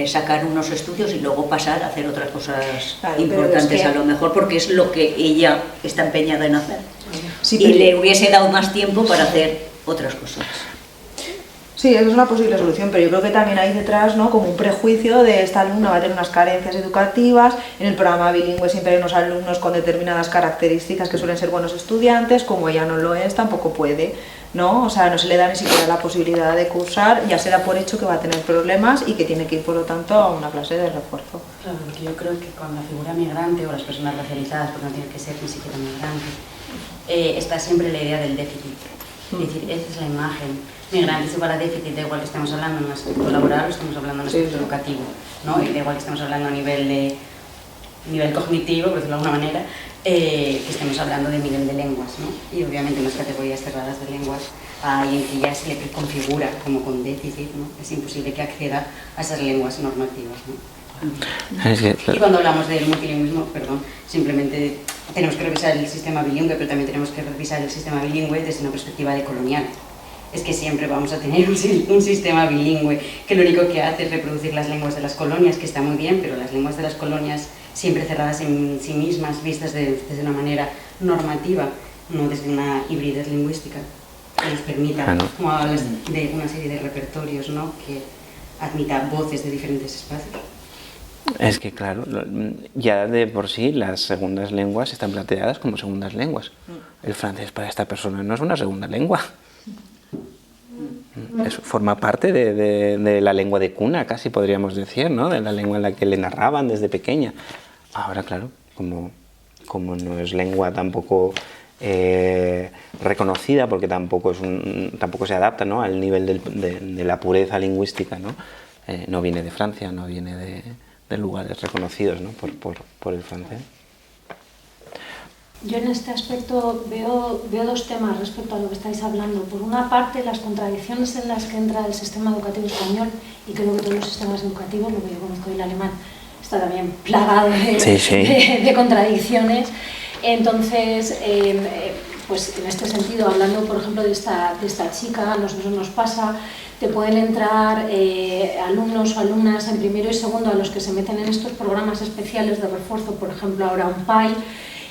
sacar unos estudios y luego pasar a hacer otras cosas importantes, a lo mejor, porque es lo que ella está empeñada en hacer. Sí, y le hubiese dado más tiempo para hacer otras cosas. Sí, eso es una posible solución, pero yo creo que también hay detrás, ¿no?, como un prejuicio de esta alumna va a tener unas carencias educativas. En el programa bilingüe siempre hay unos alumnos con determinadas características que suelen ser buenos estudiantes, como ella no lo es, tampoco puede, ¿no? O sea, no se le da ni siquiera la posibilidad de cursar, ya se da por hecho que va a tener problemas y que tiene que ir, por lo tanto, a una clase de refuerzo. Claro, porque yo creo que con la figura migrante o las personas racializadas, porque no tiene que ser ni siquiera migrante, está siempre la idea del déficit. Es decir, esa es la imagen. Migrante es igual a déficit, da igual que estemos hablando en un aspecto laboral o estamos hablando en un aspecto educativo, ¿no? Y da igual que estemos hablando a nivel cognitivo, por decirlo de alguna manera, que estemos hablando de nivel de lenguas, ¿no? Y obviamente en las categorías cerradas de lenguas hay en que ya se le configura como con déficit, ¿no? Es imposible que acceda a esas lenguas normativas, ¿no? Y cuando hablamos del multilingüismo, simplemente tenemos que revisar el sistema bilingüe, pero también tenemos que revisar el sistema bilingüe desde una perspectiva decolonial. Es que siempre vamos a tener un sistema bilingüe que lo único que hace es reproducir las lenguas de las colonias, que está muy bien, pero las lenguas de las colonias siempre cerradas en sí mismas, vistas desde una manera normativa, no desde una hibridez lingüística que nos permita, como hablas de una serie de repertorios, ¿no?, que admita voces de diferentes espacios. Es que claro, ya de por sí las segundas lenguas están planteadas como segundas lenguas. El francés para esta persona no es una segunda lengua. Eso forma parte de la lengua de cuna, casi podríamos decir, ¿no? De la lengua en la que le narraban desde pequeña. Ahora, claro, como no es lengua tampoco reconocida, porque tampoco se adapta, ¿no?, al nivel de la pureza lingüística, ¿no? No viene de Francia, no viene de lugares reconocidos, ¿no?, por el francés. Yo en este aspecto veo dos temas respecto a lo que estáis hablando. Por una parte, las contradicciones en las que entra el sistema educativo español, y creo que todos los sistemas educativos, lo que yo conozco del alemán, está también plagado de contradicciones. Entonces, pues en este sentido, hablando por ejemplo de esta chica, a nosotros nos pasa, te pueden entrar alumnos o alumnas en primero y segundo a los que se meten en estos programas especiales de refuerzo, por ejemplo ahora un PAI,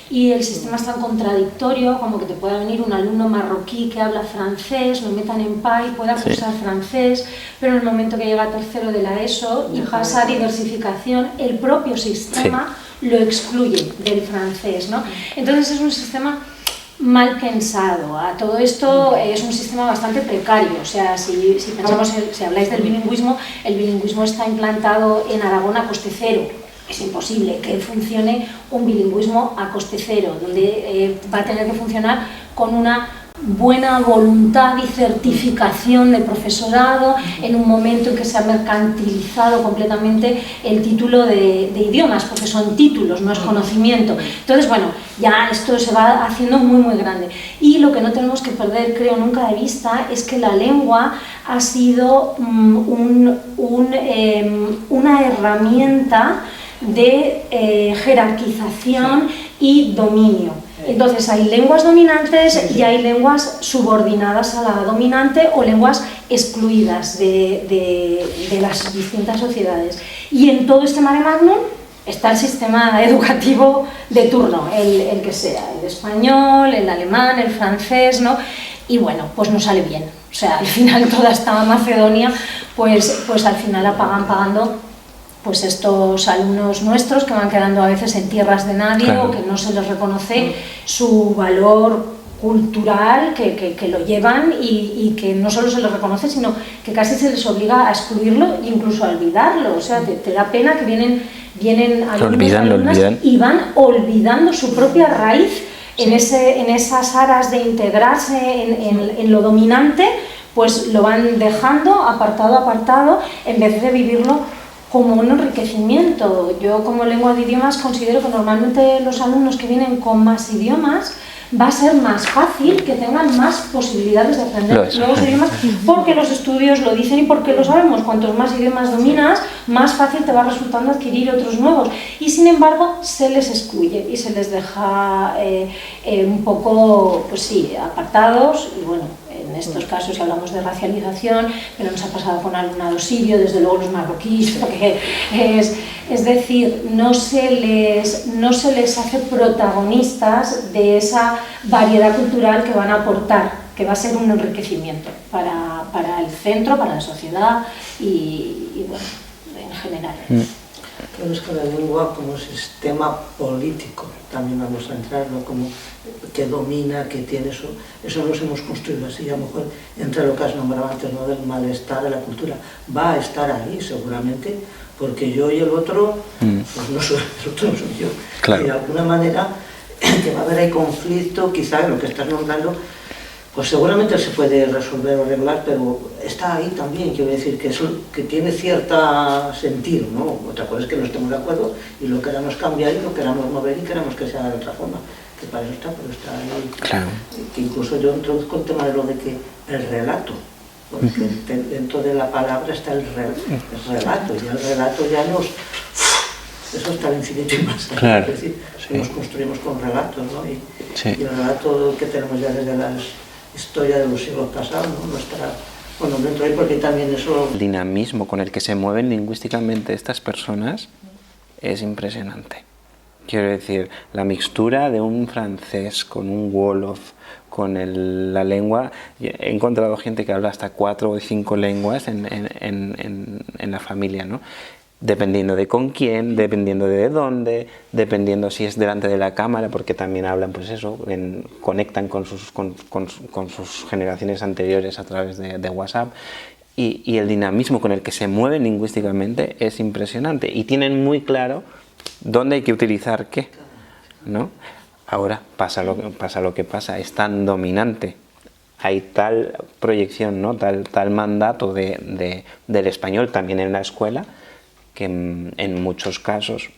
y el sistema es tan contradictorio como que te pueda venir un alumno marroquí que habla francés, lo metan en PAI, pueda cursar francés, pero en el momento que llega a tercero de la ESO y pasa a diversificación, el propio sistema lo excluye del francés, ¿no? Entonces es un sistema mal pensado. A todo esto es un sistema bastante precario. O sea, si pensamos, si habláis del bilingüismo, el bilingüismo está implantado en Aragón a coste cero. Es imposible que funcione un bilingüismo a coste cero, donde va a tener que funcionar con una buena voluntad y certificación del profesorado en un momento en que se ha mercantilizado completamente el título de idiomas, porque son títulos, no es conocimiento. Entonces, bueno, ya esto se va haciendo muy grande. Y lo que no tenemos que perder, creo, nunca de vista es que la lengua ha sido una herramienta de jerarquización y dominio. Entonces hay lenguas dominantes y hay lenguas subordinadas a la dominante o lenguas excluidas de las distintas sociedades. Y en todo este mare magnum está el sistema educativo de turno, el que sea, el español, el alemán, el francés, ¿no? Y bueno, pues no sale bien. O sea, al final toda esta Macedonia, pues al final acaban pagando pues estos alumnos nuestros que van quedando a veces en tierras de nadie, claro, o que no se les reconoce su valor cultural que lo llevan y que no solo se les reconoce, sino que casi se les obliga a excluirlo e incluso a olvidarlo. O sea, te da pena que vienen alumnos y van olvidando su propia raíz en esas aras de integrarse en lo dominante, pues lo van dejando apartado a apartado en vez de vivirlo como un enriquecimiento. Yo como lengua de idiomas considero que normalmente los alumnos que vienen con más idiomas va a ser más fácil que tengan más posibilidades de aprender nuevos idiomas, porque los estudios lo dicen y porque lo sabemos. Cuantos más idiomas dominas, más fácil te va resultando adquirir otros nuevos. Y sin embargo se les excluye y se les deja un poco, pues sí, apartados. Y bueno, en estos casos hablamos de racialización, pero nos ha pasado con alumnado sirio, desde luego los marroquíes, porque es decir, no se les hace protagonistas de esa variedad cultural que van a aportar que va a ser un enriquecimiento para el centro, para la sociedad y bueno, en general. Claro, es que la lengua como sistema político, también vamos a entrar, ¿no? Como que domina, que tiene eso nos hemos construido así, a lo mejor entre lo que has nombrado antes, ¿no? Del malestar de la cultura, va a estar ahí seguramente, porque yo y el otro, pues no soy el otro, no soy yo. Claro. Y de alguna manera que va a haber ahí conflicto, quizá lo que estás nombrando, pues seguramente se puede resolver o arreglar, pero está ahí también, quiero decir que eso que tiene cierto sentido, ¿no? Otra cosa es que no estemos de acuerdo y lo queramos cambiar y lo queramos mover y queramos que sea de otra forma, que para eso está, pero está ahí. Claro. Que incluso yo introduzco el tema de lo de que el relato, porque dentro de la palabra está el relato, y el relato ya nos... Eso está al infinito y más allá, Claro, es decir, sí. nos construimos con relatos, ¿no? Sí. Y el relato que tenemos ya desde la historia de los siglos pasados, ¿no? Bueno, dentro de ahí porque también eso... El dinamismo con el que se mueven lingüísticamente estas personas es impresionante. Quiero decir, la mixtura de un francés con un wolof, con la lengua... He encontrado gente que habla hasta 4 o 5 lenguas en la familia, ¿no? Dependiendo de con quién, dependiendo de dónde, dependiendo si es delante de la cámara, porque también hablan, pues eso, conectan con sus generaciones anteriores a través de WhatsApp, y el dinamismo con el que se mueven lingüísticamente es impresionante, y tienen muy claro dónde hay que utilizar qué, ¿no? Ahora pasa lo que pasa, es tan dominante, hay tal proyección, ¿no? tal mandato del español también en la escuela, que en muchos casos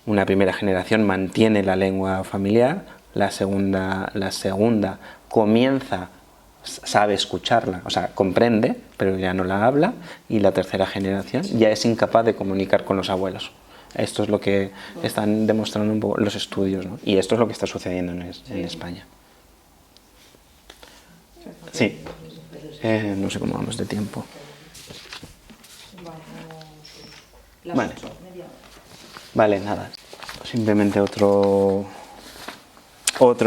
una primera generación mantiene la lengua familiar, la segunda comienza, sabe escucharla, o sea, comprende, pero ya no la habla, y la tercera generación ya es incapaz de comunicar con los abuelos. Esto es lo que están demostrando un poco los estudios, ¿no? Y esto es lo que está sucediendo en España. Sí, no sé cómo vamos de tiempo. Vale, nada. Simplemente otro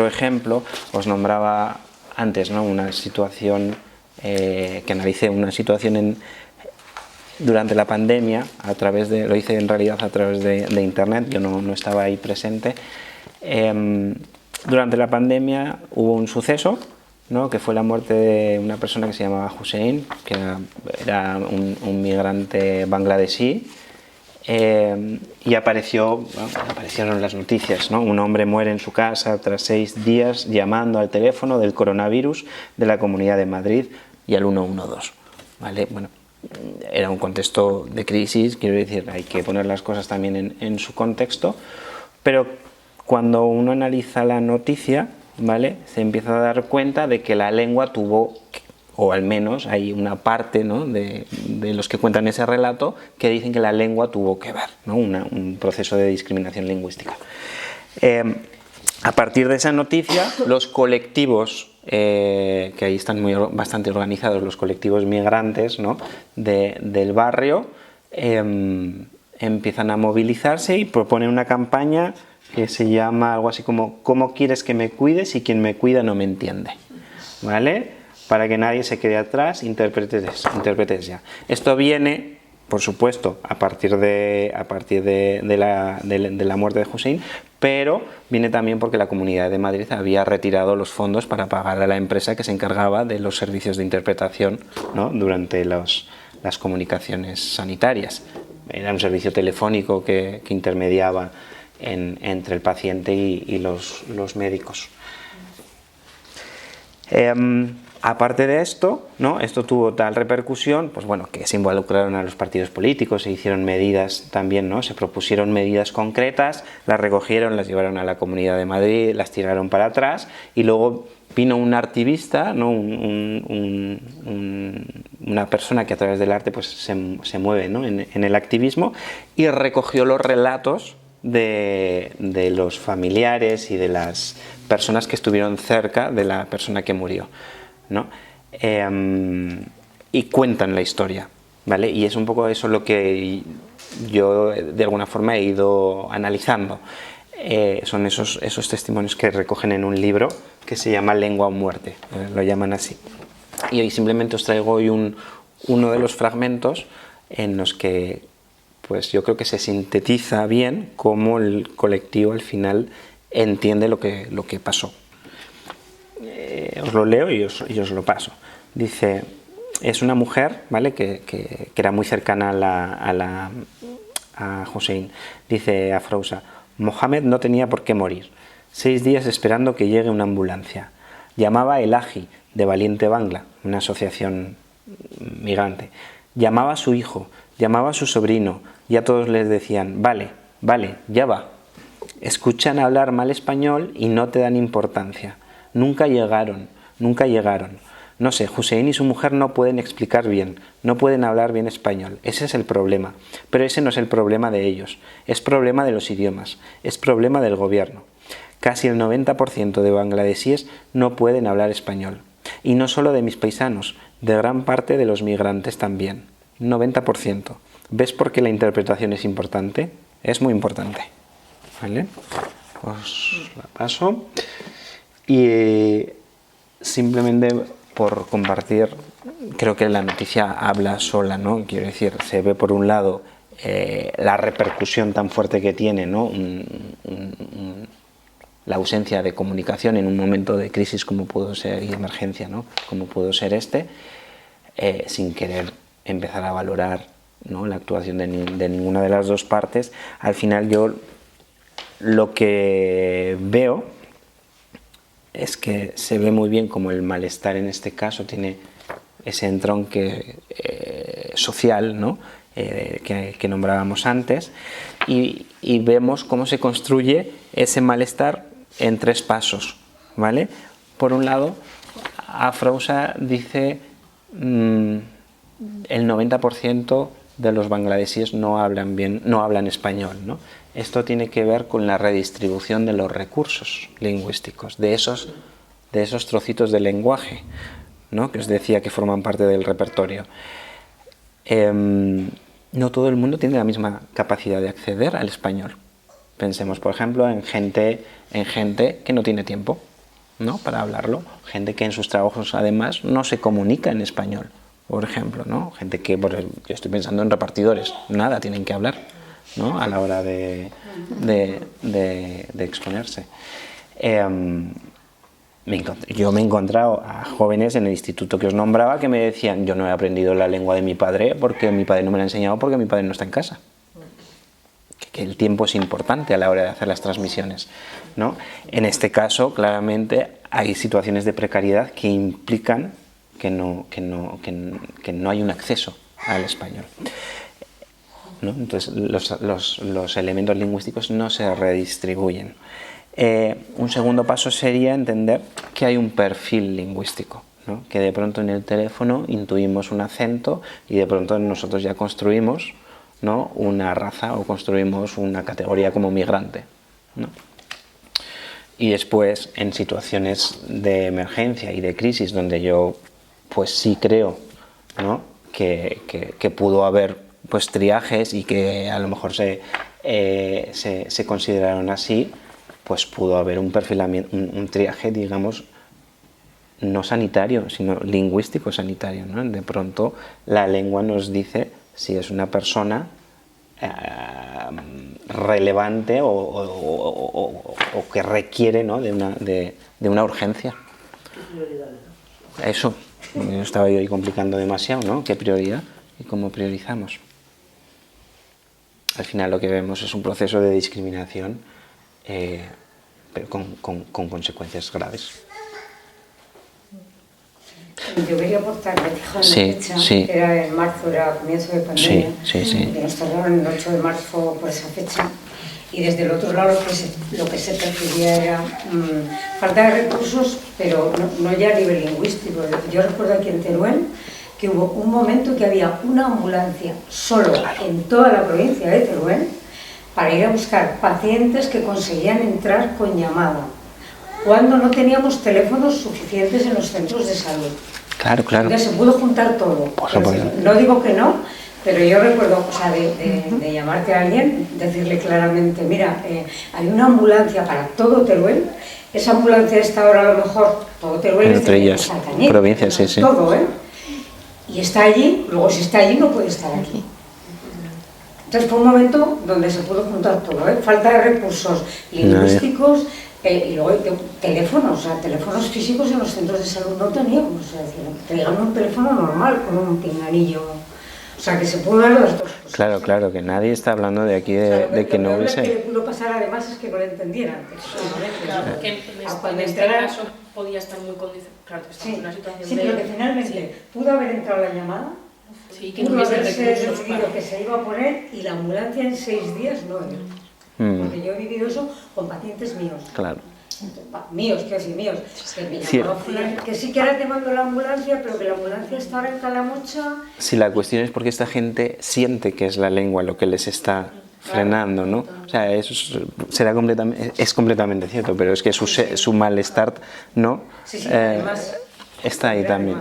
ejemplo. Os nombraba antes, ¿no? Una situación que analicé, una situación durante la pandemia, lo hice en realidad a través de internet, yo no estaba ahí presente. Durante la pandemia hubo un suceso, ¿no? Que fue la muerte de una persona que se llamaba Hussein, que era un migrante bangladesí. Y aparecieron las noticias, ¿no? Un hombre muere en su casa tras 6 días llamando al teléfono del coronavirus de la Comunidad de Madrid y al 112, ¿vale? Bueno, era un contexto de crisis, quiero decir, hay que poner las cosas también en su contexto, pero cuando uno analiza la noticia, ¿vale? Se empieza a dar cuenta de que la lengua tuvo, o al menos hay una parte, ¿no? de los que cuentan ese relato que dicen que la lengua tuvo que ver, ¿no? Un proceso de discriminación lingüística. A partir de esa noticia, los colectivos, que ahí están bastante organizados, los colectivos migrantes, ¿no? del barrio, empiezan a movilizarse y proponen una campaña que se llama algo así como ¿cómo quieres que me cuides si quien me cuida no me entiende? ¿Vale? Para que nadie se quede atrás, interpretes ya. Esto viene, por supuesto, a partir de la muerte de Hussein, pero viene también porque la Comunidad de Madrid había retirado los fondos para pagar a la empresa que se encargaba de los servicios de interpretación, ¿no? Durante las comunicaciones sanitarias. Era un servicio telefónico que intermediaba entre el paciente y los médicos. Aparte de esto, ¿no? Esto tuvo tal repercusión, pues bueno, que se involucraron a los partidos políticos, se hicieron medidas también, ¿no? Se propusieron medidas concretas, las recogieron, las llevaron a la Comunidad de Madrid, las tiraron para atrás, y luego vino un artivista, ¿no? Una persona que a través del arte pues se mueve, ¿no? en el activismo, y recogió los relatos de los familiares y de las personas que estuvieron cerca de la persona que murió, ¿no? Y cuentan la historia, ¿vale? Y es un poco eso lo que yo de alguna forma he ido analizando. son esos testimonios que recogen en un libro que se llama Lengua o Muerte, lo llaman así. Y hoy simplemente os traigo hoy uno de los fragmentos en los que pues yo creo que se sintetiza bien cómo el colectivo al final entiende lo que pasó. Os lo leo y os lo paso. Dice, es una mujer, ¿vale?, que era muy cercana a Hussein. Dice Afrouza, Mohamed no tenía por qué morir. 6 días esperando que llegue una ambulancia. Llamaba el AGI de Valiente Bangla, una asociación migrante. Llamaba a su hijo, llamaba a su sobrino, y a todos les decían, vale, ya va. Escuchan hablar mal español y no te dan importancia. Nunca llegaron. No sé, Hussein y su mujer no pueden explicar bien, no pueden hablar bien español. Ese es el problema. Pero ese no es el problema de ellos. Es problema de los idiomas. Es problema del gobierno. Casi el 90% de bangladesíes no pueden hablar español. Y no solo de mis paisanos, de gran parte de los migrantes también. 90%. ¿Ves por qué la interpretación es importante? Es muy importante. ¿Vale? Os la paso. Y simplemente por compartir, creo que la noticia habla sola, ¿no? Quiero decir, se ve por un lado la repercusión tan fuerte que tiene, ¿no? La ausencia de comunicación en un momento de crisis como pudo ser, y emergencia, ¿no?, como pudo ser sin querer empezar a valorar, ¿no?, la actuación de ninguna de las dos partes. Al final yo lo que veo es que se ve muy bien como el malestar en este caso tiene ese entronque social, ¿no?, que nombrábamos antes, y vemos cómo se construye ese malestar en 3 pasos, ¿vale? Por un lado, Afrouza dice el 90% de los bangladesíes no hablan español, ¿no? Esto tiene que ver con la redistribución de los recursos lingüísticos, de esos trocitos de lenguaje, ¿no?, que os decía que forman parte del repertorio. No todo el mundo tiene la misma capacidad de acceder al español. Pensemos, por ejemplo, en gente que no tiene tiempo, ¿no?, para hablarlo, gente que en sus trabajos además no se comunica en español, por ejemplo, ¿no?, gente que, yo estoy pensando en repartidores, nada tienen que hablar, ¿no?, a la hora de exponerse. Yo me he encontrado a jóvenes en el instituto que os nombraba que me decían, yo no he aprendido la lengua de mi padre porque mi padre no me la ha enseñado porque mi padre no está en casa. Que el tiempo es importante a la hora de hacer las transmisiones, ¿no? En este caso, claramente, hay situaciones de precariedad que implican que no hay un acceso al español, ¿no? Entonces, los elementos lingüísticos no se redistribuyen. Un segundo paso sería entender que hay un perfil lingüístico, ¿no?, que de pronto en el teléfono intuimos un acento y de pronto nosotros ya construimos, ¿no?, una raza o construimos una categoría como migrante, ¿no? Y después, en situaciones de emergencia y de crisis donde yo pues sí creo, ¿no?, que pudo haber pues triajes y que a lo mejor se consideraron así, pues pudo haber un perfilamiento, un triaje, digamos, no sanitario, sino lingüístico sanitario, ¿no? De pronto la lengua nos dice si es una persona relevante o que requiere, ¿no?, de una urgencia. Eso, no estaba yo ahí complicando demasiado, ¿no? ¿Qué prioridad y cómo priorizamos? Al final lo que vemos es un proceso de discriminación, pero con consecuencias graves. Yo quería aportar, me dijo una fecha, sí. Era en marzo, era comienzo de pandemia, sí. que nos tardaron el 8 de marzo por esa fecha, y desde el otro lado lo que se percibía era falta de recursos, pero no ya a nivel lingüístico. Yo recuerdo aquí en Teruel que hubo un momento que había una ambulancia solo en toda la provincia de Teruel para ir a buscar pacientes que conseguían entrar con llamada, cuando no teníamos teléfonos suficientes en los centros de salud. Claro. Entonces se pudo juntar todo. No digo que no, Pero yo recuerdo, o sea, de llamarte a alguien, decirle claramente, mira, hay una ambulancia para todo Teruel, esa ambulancia está ahora a lo mejor, todo Teruel, entre ellas, provincias, sí, sí. Todo, y está allí, luego si está allí no puede estar aquí. Entonces fue un momento donde se pudo juntar todo, falta de recursos lingüísticos y luego teléfonos, o sea, teléfonos físicos en los centros de salud no teníamos, o sea, teníamos un teléfono normal con un pinganillo, o sea, que se pudo dar las dos cosas. Claro, claro, que nadie está hablando de aquí de que no hubiese... Lo que le pudo pasar además es que no lo entendieran. Claro, que en este caso podía estar muy condicionado, claro, que estamos en una situación sí, pero que finalmente pudo haber entrado la llamada. Sí, que no hubiese recursos decidido que se iba a poner y la ambulancia en 6 días no era. Porque yo he vivido eso con pacientes míos. Claro. Míos, quiero decir míos. Que me llamó, que sí que ahora te mando la ambulancia, pero que la ambulancia está ahora en Calamocha. Sí, la cuestión es porque esta gente siente que es la lengua lo que les está frenando, ¿no? O sea, eso es completamente cierto, pero es que su malestar, ¿no? Está ahí también.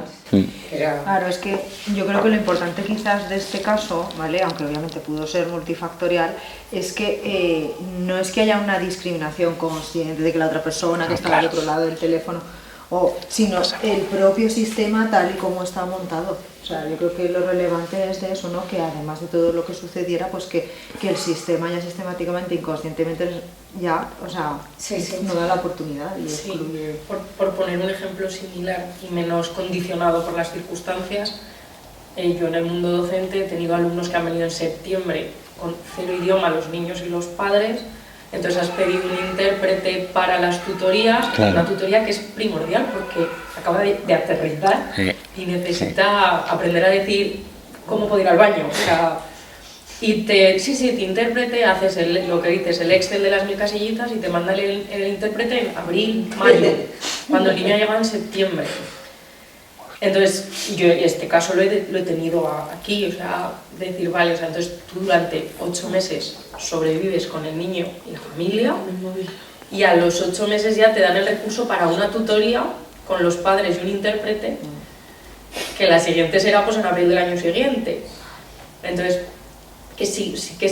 Claro, es que yo creo que lo importante quizás de este caso, ¿vale? Aunque obviamente pudo ser multifactorial, es que no es que haya una discriminación consciente de que la otra persona que está al otro lado del teléfono, sino el propio sistema tal y como está montado. O sea, yo creo que lo relevante es de eso, ¿no? Que además de todo lo que sucediera, pues que el sistema ya sistemáticamente, inconscientemente, ya, o sea, no da la oportunidad y excluye. Por poner un ejemplo similar y menos condicionado por las circunstancias, yo en el mundo docente he tenido alumnos que han venido en septiembre con 0 idioma, los niños y los padres. Entonces has pedido un intérprete para las tutorías, una tutoría que es primordial porque acaba de aterrizar y necesita aprender a decir cómo puedo ir al baño. O sea, y te intérprete, haces lo que dices, el Excel de las 1000 casillitas y te manda el intérprete en abril, mayo, cuando el niño llega en septiembre. Entonces, yo este caso lo he tenido aquí, o sea, decir, vale, o sea, entonces tú durante 8 meses sobrevives con el niño y la familia y a los 8 meses ya te dan el recurso para una tutoría con los padres y un intérprete, que la siguiente será pues en abril del año siguiente. Entonces, que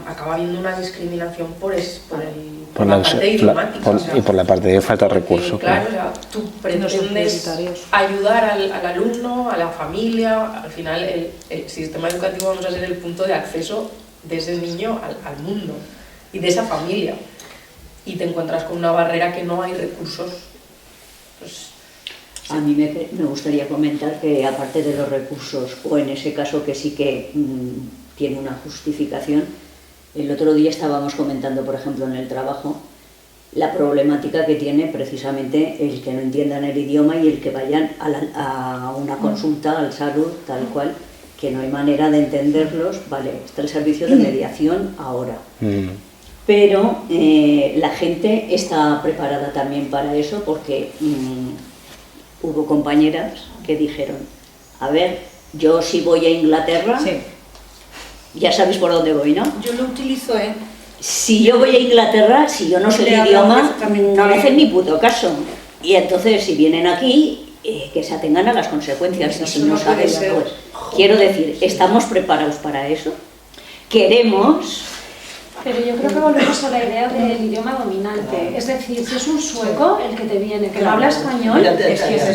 acaba habiendo una discriminación por la parte idiomática. Y por la parte de falta de recursos. Claro, o sea, tú pretendes ayudar al alumno, a la familia, al final el sistema educativo vamos a ser el punto de acceso de ese niño al mundo y de esa familia. Y te encuentras con una barrera que no hay recursos. Pues, a mí me gustaría comentar que aparte de los recursos, o en ese caso que sí que tiene una justificación, el otro día estábamos comentando, por ejemplo, en el trabajo, la problemática que tiene precisamente el que no entiendan el idioma y el que vayan a una consulta al salud tal cual, que no hay manera de entenderlos, vale, está el servicio de mediación ahora. Pero la gente está preparada también para eso porque hubo compañeras que dijeron, a ver, yo si voy a Inglaterra, ya sabéis por dónde voy, ¿no? Yo lo utilizo, Si yo voy a Inglaterra, si yo no sé el idioma, no me hacen ni puto caso. Y entonces si vienen aquí, que se atengan a las consecuencias. Y si no saben, pues quiero decir, ¿estamos preparados para eso? ¿Queremos? Pero yo creo que volvemos a la idea del idioma dominante. Es decir, si es un sueco el que te viene, que no habla español,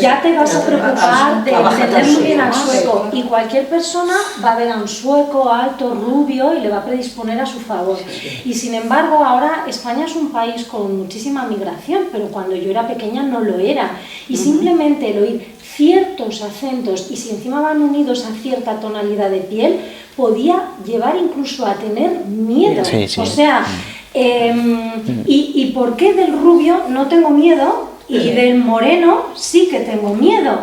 ya te vas a preocupar de entender muy bien al sueco. Y cualquier persona va a ver a un sueco alto, rubio, y le va a predisponer a su favor. Y sin embargo, ahora España es un país con muchísima migración, pero cuando yo era pequeña no lo era. Y simplemente el oír ciertos acentos, y si encima van unidos a cierta tonalidad de piel, podía llevar incluso a tener miedo. O sea, ¿y por qué del rubio no tengo miedo y del moreno sí que tengo miedo?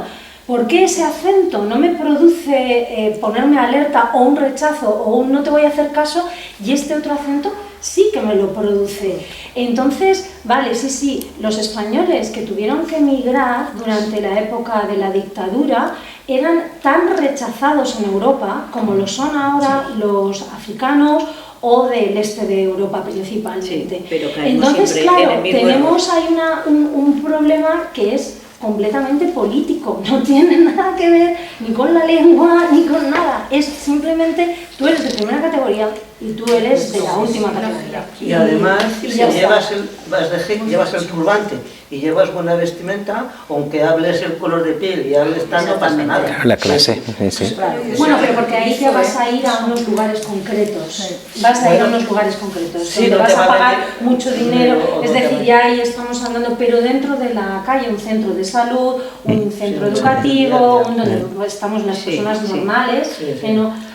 ¿Por qué ese acento no me produce ponerme alerta o un rechazo o un no te voy a hacer caso y este otro acento sí que me lo produce? Entonces, vale, sí, los españoles que tuvieron que emigrar durante la época de la dictadura eran tan rechazados en Europa como lo son ahora los africanos o del este de Europa principalmente. Pero entonces, claro, tenemos ahí un problema que es completamente político, no tiene nada que ver ni con la lengua ni con nada, es simplemente tú eres de primera categoría y tú eres de la última categoría. Y además, Y si ya llevas el turbante y llevas buena vestimenta, aunque hables el color de piel y hables tal, no pasa nada. La clase, sí. Bueno, pero porque ahí ya vas a ir a unos lugares concretos, vas a ir a unos lugares concretos, Sí, donde no vas te a va a pagar venir mucho dinero, es decir, ya ahí estamos hablando, pero dentro de la calle, un centro de salud, un centro educativo, donde estamos las personas normales, que no...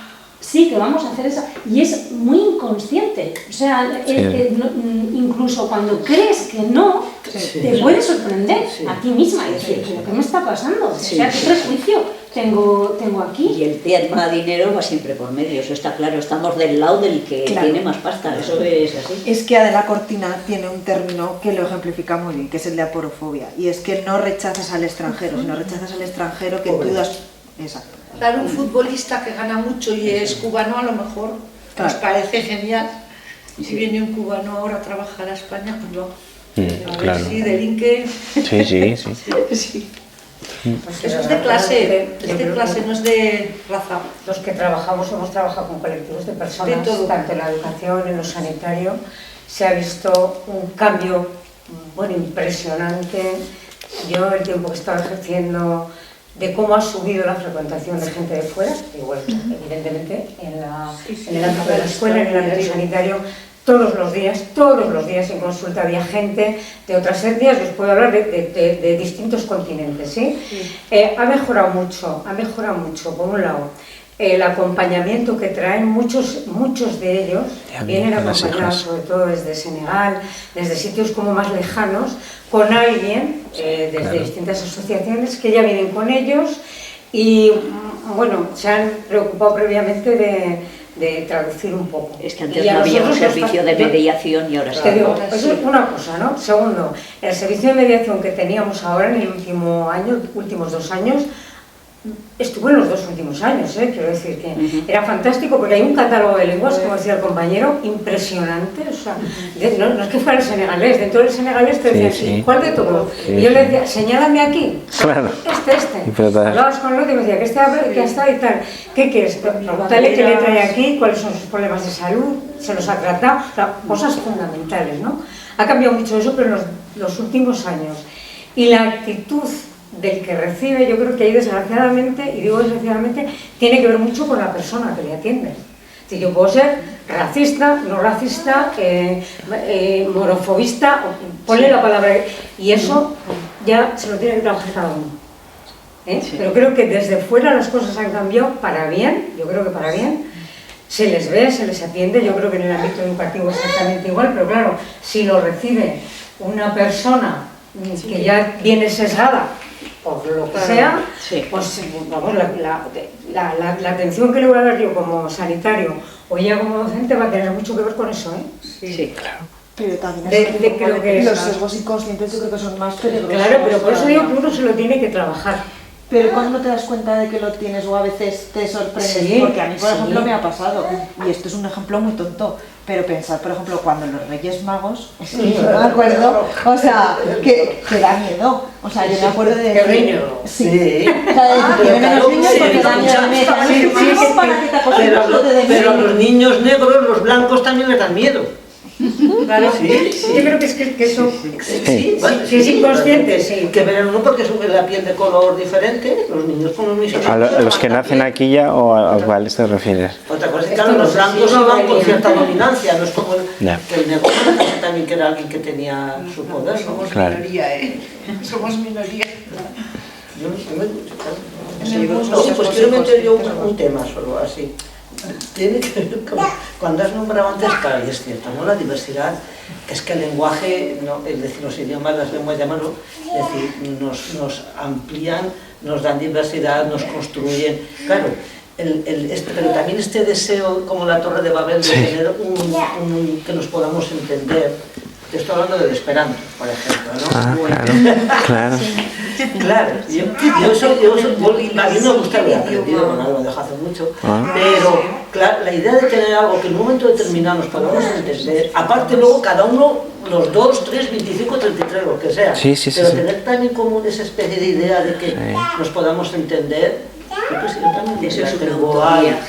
Sí, que vamos a hacer esa... Y es muy inconsciente. O sea, incluso cuando crees que no, te puede sorprender a ti misma y decir, ¿pero qué me está pasando? O sea, ¿qué prejuicio tengo aquí? Y el tema dinero va siempre por medio, eso está claro. Estamos del lado del que tiene más pasta, eso es así. Es que Adela Cortina tiene un término que lo ejemplifica muy bien, que es el de aporofobia. Y es que no rechazas al extranjero, sino rechazas al extranjero que tú das... Exacto. Claro, un futbolista que gana mucho y es cubano, a lo mejor nos parece genial. Si viene un cubano ahora a trabajar a España, pues no. Claro. Sí, delinque. Sí. Pues eso es de clase, no es de raza. Los que trabajamos, hemos trabajado con colectivos de personas, tanto en la educación, en lo sanitario, se ha visto un cambio, bueno, impresionante. Yo, el tiempo que estaba ejerciendo, de cómo ha subido la frecuentación de gente de fuera, igual, evidentemente, en el ámbito de la escuela, en el ámbito sanitario, todos los días en consulta había gente de otras etnias, os puedo hablar de distintos continentes, ¿sí? Ha mejorado mucho, por un lado. El acompañamiento que traen, muchos de ellos vienen acompañados sobre todo desde Senegal, desde sitios como más lejanos, con alguien, desde distintas asociaciones que ya vienen con ellos y, bueno, se han preocupado previamente de traducir un poco. Es que antes no había un servicio de mediación y ahora sí. Te digo, eso es una cosa, ¿no? Segundo, el servicio de mediación que teníamos ahora en el último año, últimos 2 años, estuvo en los 2 últimos años, quiero decir que era fantástico porque hay un catálogo de lenguas, como decía el compañero, impresionante, o sea, no es que fuera el senegalés, dentro del senegalés te decían, ¿cuál de todos? Y yo le decía, señálame aquí, hablabas con el otro y me decía, ¿qué está y tal? ¿Qué quieres? Pregúntale qué le trae aquí, cuáles son sus problemas de salud, se los ha tratado, o sea, cosas fundamentales, ¿no? Ha cambiado mucho eso, pero en los últimos años. Y la actitud del que recibe, yo creo que ahí desgraciadamente, y digo desgraciadamente, tiene que ver mucho con la persona que le atiende. Si yo puedo ser racista, no racista, morofobista, ponle la palabra, y eso ya se lo tiene que trabajar cada uno. Pero creo que desde fuera las cosas han cambiado para bien, yo creo que para bien, se les ve, se les atiende, yo creo que en el ámbito educativo exactamente igual, pero claro, si lo recibe una persona que ya viene sesgada, por lo que sea, pues vamos, la atención que le voy a dar yo como sanitario o ella como docente va a tener mucho que ver con eso, Sí, claro. Pero también creo que los sesgos inconscientes yo creo que son más peligrosos. Claro, pero por eso digo que uno se lo tiene que trabajar. Pero cuando no te das cuenta de que lo tienes o a veces te sorprendes, porque a mí por ejemplo me ha pasado, y esto es un ejemplo muy tonto, pero pensar por ejemplo cuando los Reyes Magos, es que yo me acuerdo, o sea, que da miedo, o sea, yo me acuerdo de... ¿Qué niño? Sí, o sea, de que tienen los niños porque da miedo, pero a los niños negros, los blancos también les dan miedo. Claro, yo creo que eso es inconsciente, sí. Que verán uno porque sube la piel de color diferente, los niños con los mismos. ¿A los que nacen aquí ya o a cuáles te refieres? Otra cosa es que claro, los blancos iban con cierta dominancia, no es como que el negro también que era alguien que tenía su poder. Somos minoría, somos minoría. Pues quiero meter yo un tema solo así. Tiene que ver con, cuando has nombrado antes, claro, y es cierto, ¿no? La diversidad, que es que el lenguaje, ¿no? Es decir, los idiomas, las lenguas, llamarlo, es decir, nos amplían, nos dan diversidad, nos construyen. Claro, pero también este deseo, como la Torre de Babel, de tener que nos podamos entender. Te estoy hablando del Esperanto, por ejemplo, ¿no? Claro. Claro, a mí me gusta haber aprendido con algo, lo dejo hace mucho, pero claro, la idea de tener algo que en un momento determinado nos podamos entender, aparte luego cada uno los 2, 3, 25, 33, lo que sea. Sí, sí, sí, pero sí. tener también como esa especie de idea de que nos podamos entender. Yo pues, yo también Eso es una tengo ahí. utopía.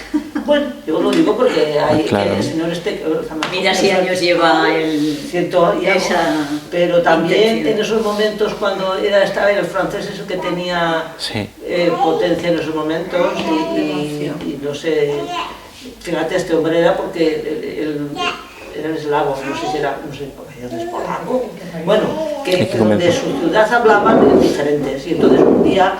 Bueno, yo lo digo porque hay Claro. el señor Mira si años lleva el... Ciento y algo, esa pero también intención. en esos momentos cuando estaba el francés eso que tenía Sí. potencia en esos momentos y no sé, fíjate, este hombre era porque él era eslavo, no sé si era, no sé, es polaco, bueno, que de su ciudad hablaban diferentes y entonces un día,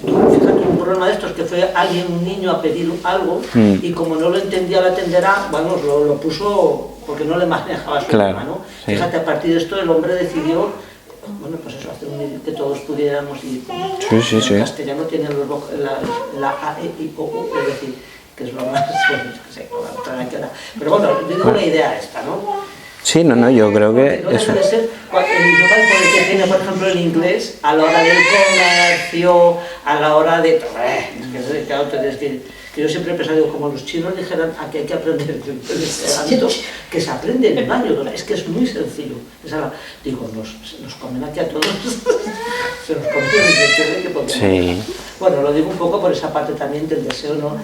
fíjate, un problema de estos que fue alguien, un niño a pedir algo y como no lo entendía la tendera, bueno, lo puso porque no le manejaba su idioma, ¿no? Sí. Fíjate, a partir de esto el hombre decidió, bueno, pues eso, hacer que todos pudiéramos y en castellano tienen la A, E, I, O, U, es decir, que es lo más, bueno, no sé, pero bueno, digo una idea esta, ¿no? Sí, no, yo creo que No eso. debe ser el idioma por el que tiene, por ejemplo, el inglés, a la hora del comercio, a la hora de... que claro, que yo siempre he pensado, como los chinos dijeran, aquí hay que aprender el esperanto, que se aprende en un año, es que es muy sencillo. Digo, nos comen aquí a todos, se nos comen que podemos. Sí. Bueno, lo digo un poco por esa parte también del deseo, ¿no?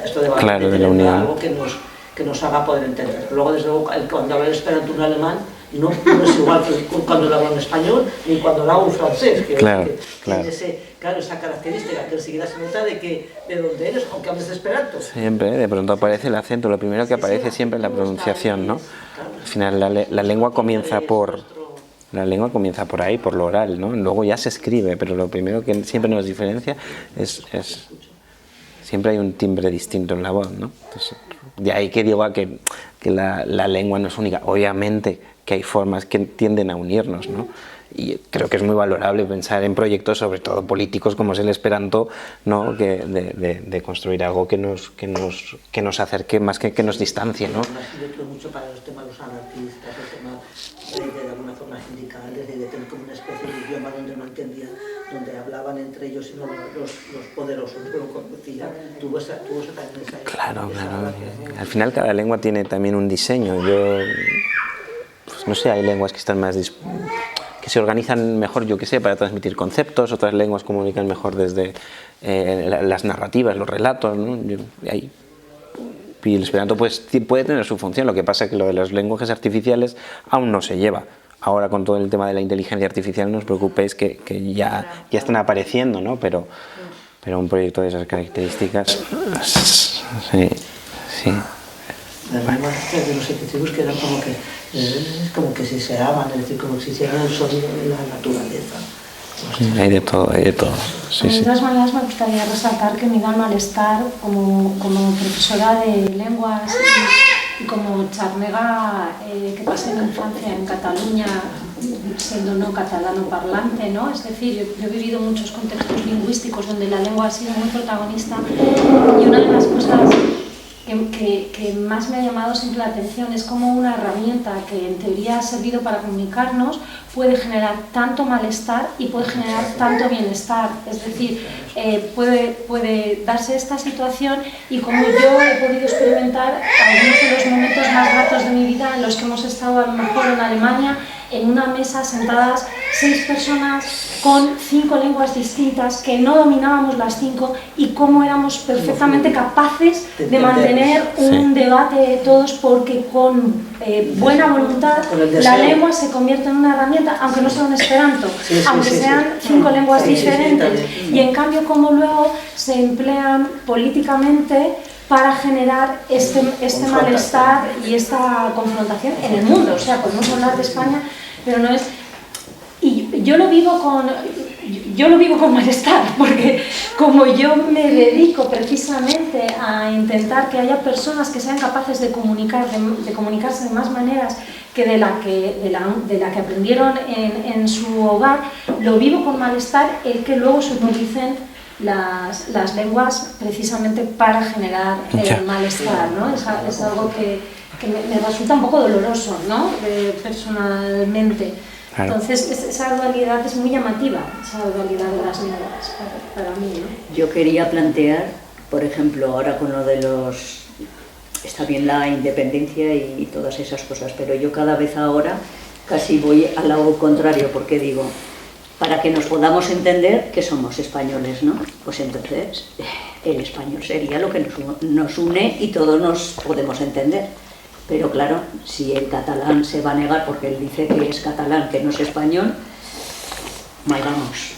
Esto de Claro, de la tener unión. algo que nos haga poder entender. Luego, desde luego, cuando habla el esperanto un alemán, no es igual que cuando lo habla en español ni cuando lo habla un francés. Que Claro. Tiene esa característica que enseguida se nota de dónde eres, aunque hables de esperanto. Siempre, de pronto aparece el acento, lo primero que aparece siempre es la pronunciación, ¿no? Al final la lengua comienza por... La lengua comienza por ahí, por lo oral, ¿no? Luego ya se escribe, pero lo primero que siempre nos diferencia es siempre hay un timbre distinto en la voz, ¿no? Entonces, de ahí que digo que la lengua no es única. Obviamente que hay formas que tienden a unirnos, ¿no? Y creo que es muy valorable pensar en proyectos, sobre todo políticos, como es el Esperanto, ¿no? de construir algo que nos acerque más que nos distancie, ¿no? Yo creo mucho para los temas los anarquistas, el tema de alguna forma sindicales, de tener como una especie de idioma donde no entendían, donde hablaban entre ellos y no los poderosos no lo conocían. Tuvo también esa Claro. Al final cada lengua tiene también un diseño. Pues no sé, hay lenguas que están más que se organizan mejor, yo qué sé, para transmitir conceptos, otras lenguas comunican mejor desde las narrativas, los relatos, ¿no? Y el Esperanto pues, puede tener su función, lo que pasa es que lo de los lenguajes artificiales aún no se lleva. Ahora con todo el tema de la inteligencia artificial no os preocupéis que ya están apareciendo, ¿no? Pero un proyecto de esas características, sí. Las lenguas de los ejecutivos que eran como que si se aman, es decir, como si hicieran el sonido de la naturaleza. Sí, hay de todo. Sí, de todas maneras me gustaría resaltar que mi gran malestar como profesora de lenguas y como charnega que pasé mi infancia en Cataluña siendo no catalano parlante, ¿no? Es decir, yo he vivido muchos contextos lingüísticos donde la lengua ha sido muy protagonista y una de las cosas que más me ha llamado siempre la atención es como una herramienta que en teoría ha servido para comunicarnos puede generar tanto malestar y puede generar tanto bienestar. Es decir, puede darse esta situación y como yo he podido experimentar algunos de los momentos más gratos de mi vida en los que hemos estado a lo mejor en Alemania en una mesa sentadas 6 personas con 5 lenguas distintas que no dominábamos las 5 y cómo éramos perfectamente capaces de mantener un debate todos porque con buena voluntad la lengua se convierte en una herramienta, aunque no sea un esperanto, aunque sean 5 lenguas diferentes y en cambio como luego se emplean políticamente para generar este malestar y esta confrontación en el mundo. O sea, podemos hablar de España, pero no es... Y yo lo vivo con malestar, porque como yo me dedico precisamente a intentar que haya personas que sean capaces de comunicarse de más maneras que de la que aprendieron en su hogar, lo vivo con malestar el que luego se utilicen las lenguas precisamente para generar malestar, ¿no? Es algo que me resulta un poco doloroso, ¿no? Personalmente. Claro. Entonces esa dualidad es muy llamativa, esa dualidad de las lenguas para mí, ¿no? Yo quería plantear, por ejemplo, ahora con lo de está bien la independencia y todas esas cosas, pero yo cada vez ahora casi voy al lado contrario, porque digo, para que nos podamos entender que somos españoles, ¿no? Pues entonces el español sería lo que nos une y todos nos podemos entender. Pero claro, si el catalán se va a negar porque él dice que es catalán, que no es español, mal vamos.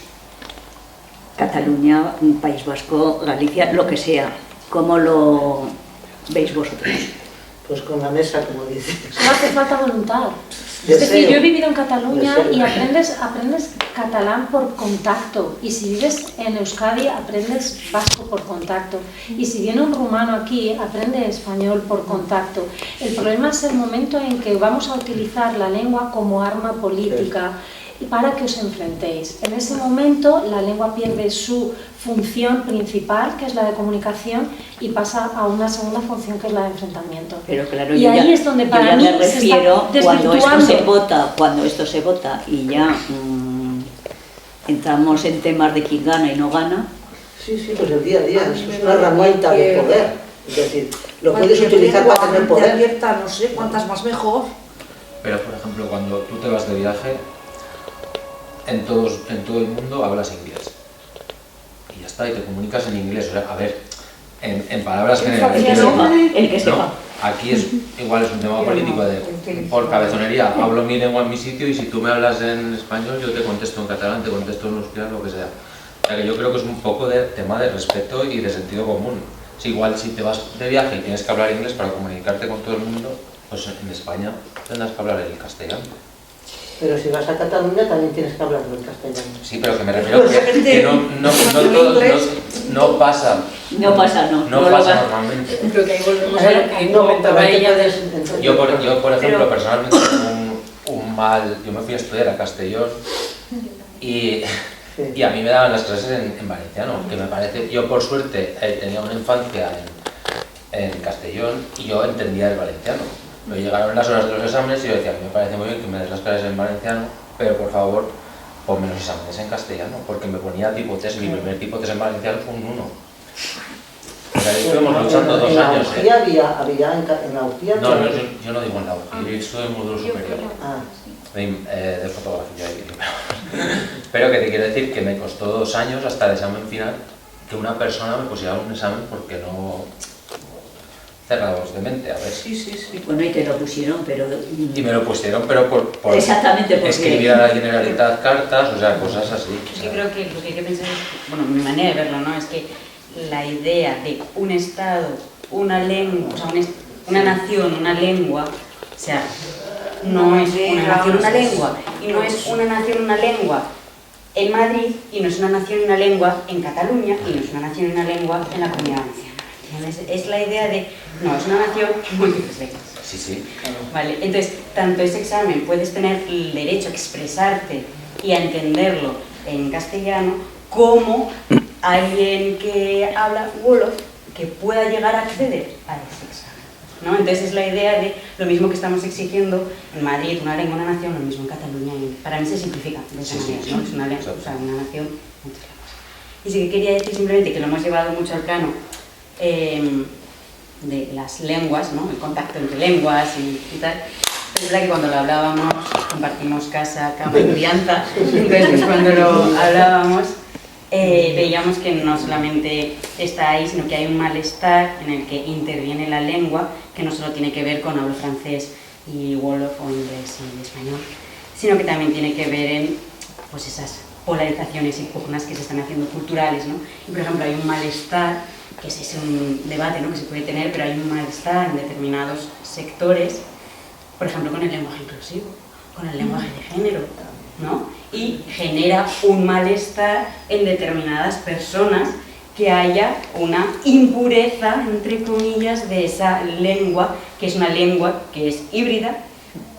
Cataluña, País Vasco, Galicia, lo que sea. ¿Cómo lo veis vosotros? Pues con la mesa, como dices. No hace falta voluntad. Deseo. Es decir, yo he vivido en Cataluña Deseo. y aprendes catalán por contacto, y si vives en Euskadi aprendes vasco por contacto, y si viene un rumano aquí aprende español por contacto. El problema es el momento en que vamos a utilizar la lengua como arma política para que os enfrentéis. En ese momento la lengua pierde su función principal, que es la de comunicación, y pasa a una segunda función, que es la de enfrentamiento. Pero claro, y ahí es donde para mí me refiero se está cuando esto se vota y ya entramos en temas de quién gana y no gana. Sí, pues el día a día, es una herramienta de poder. Es decir, lo puedes utilizar para tener poder. Abierta, no sé, cuantas más mejor. Pero, por ejemplo, cuando tú te vas de viaje, en todo el mundo hablas inglés. Y ya está, y te comunicas en inglés. O sea, a ver, en palabras generales. El que sepa. Aquí igual es un tema político de, por cabezonería, hablo mi lengua en mi sitio y si tú me hablas en español yo te contesto en catalán, te contesto en euskera, lo que sea. O sea que yo creo que es un poco de tema de respeto y de sentido común. Si igual si te vas de viaje y tienes que hablar inglés para comunicarte con todo el mundo, pues en España tendrás que hablar el castellano. Pero si vas a Cataluña también tienes que hablarlo en castellano. Sí, pero que me refiero que no pasa. No pasa Normalmente. Creo que ahí volvemos a lo que comentaba ella. Yo por ejemplo, personalmente tengo un mal... Yo me fui a estudiar a Castellón y a mí me daban las clases en valenciano, que me parece... Yo por suerte tenía una infancia en Castellón y yo entendía el valenciano. Me llegaron las horas de los exámenes y yo decía, me parece muy bien que me des las clases en valenciano, pero por favor, ponme los exámenes en castellano, porque me ponía tipo test, mi primer tipo test en valenciano fue un 1. O sea, estuvimos luchando 2 años. ¿En la UGIA había en la UGIA? No, yo no digo en la UGIA, yo estuve en módulo superior de fotografía y vídeo. Pero que te quiero decir que me costó 2 años hasta el examen final que una persona me pusiera un examen porque no... cerrados de mente, a ver. Sí. Bueno, y te lo pusieron, pero... Y me lo pusieron, pero por exactamente, porque... escribir a la Generalitat cartas, o sea, cosas así. Yo creo que lo que hay que pensar es, bueno, mi manera de verlo, ¿no? Es que la idea de un Estado, una lengua, o sea, una nación, una lengua, o sea, no es una nación, una lengua, y no es una nación, una lengua en Madrid, y no es una nación, una lengua en Cataluña, y no es una nación, una lengua en la Comunidad Valenciana. Es la idea de, no, es una nación múltiples lenguas. Sí. Vale, entonces, tanto ese examen puedes tener el derecho a expresarte y a entenderlo en castellano, como alguien que habla wolof que pueda llegar a acceder a ese examen, ¿no? Entonces es la idea de lo mismo que estamos exigiendo en Madrid, una lengua, una nación, lo mismo en Cataluña. Para mí se simplifica de esa manera, ¿no? Es una lengua, o sea, una nación, muchas lenguas. Y sí que quería decir simplemente que lo hemos llevado mucho al plano de las lenguas, ¿no? El contacto entre lenguas y tal. Es verdad que cuando lo hablábamos, compartimos casa, cama y crianza, entonces cuando lo hablábamos veíamos que no solamente está ahí, sino que hay un malestar en el que interviene la lengua, que no solo tiene que ver con hablo francés y wolof o inglés y español, sino que también tiene que ver en pues esas polarizaciones y pugnas que se están haciendo culturales, ¿no? Y por ejemplo hay un malestar, que es un debate, ¿no?, que se puede tener, pero hay un malestar en determinados sectores, por ejemplo con el lenguaje inclusivo, con el lenguaje de género, ¿no? Y genera un malestar en determinadas personas que haya una impureza, entre comillas, de esa lengua, que es una lengua que es híbrida,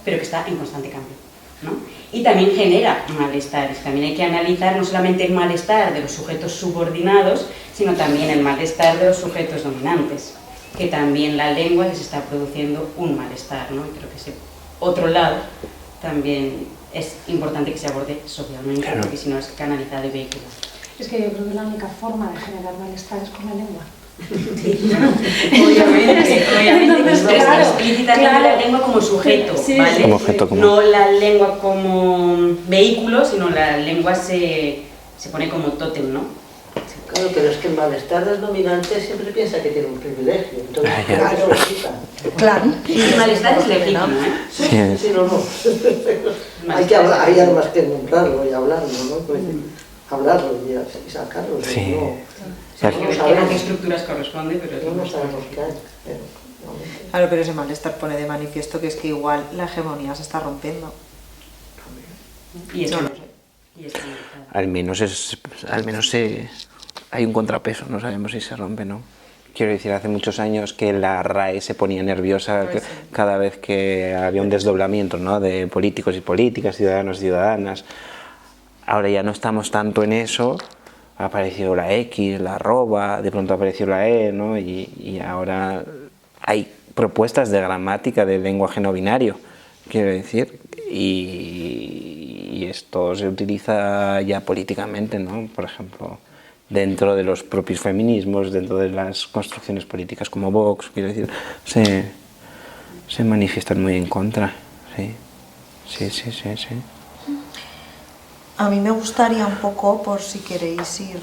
pero que está en constante cambio, ¿no? Y también genera malestar. También hay que analizar no solamente el malestar de los sujetos subordinados, sino también el malestar de los sujetos dominantes, que también la lengua les está produciendo un malestar, ¿no? Y creo que ese otro lado también es importante que se aborde socialmente, porque si no es canalizado y vehiculado. Es que yo creo que la única forma de generar malestar es con la lengua. Obviamente expresa explícitamente la lengua como sujeto, ¿vale? Como objeto común. No la lengua como vehículo, sino la lengua se pone como tótem, ¿no? Claro, pero es que el malestar del dominante siempre piensa que tiene un privilegio, entonces claro, Claro. El malestar es legítimo, ¿eh? Sí, no. Hay armas que nombrarlo y hablarlo, ¿no? Pues, hablarlo y sacarlo. Sí. A qué estructuras corresponde, pero no sabemos qué hay. Claro, pero ese malestar pone de manifiesto que es que igual la hegemonía se está rompiendo. Y eso no no lo sé. Al menos hay un contrapeso, no sabemos si se rompe, ¿no? Quiero decir, hace muchos años que la RAE se ponía nerviosa cada vez que había un desdoblamiento, ¿no? De políticos y políticas, ciudadanos y ciudadanas. Ahora ya no estamos tanto en eso, ha aparecido la X, la arroba, de pronto ha aparecido la E, ¿no? Y ahora hay propuestas de gramática de lenguaje no binario, quiero decir, y esto se utiliza ya políticamente, ¿no? Por ejemplo, dentro de los propios feminismos, dentro de las construcciones políticas como Vox, quiero decir, se manifiestan muy en contra, sí. A mí me gustaría un poco, por si queréis ir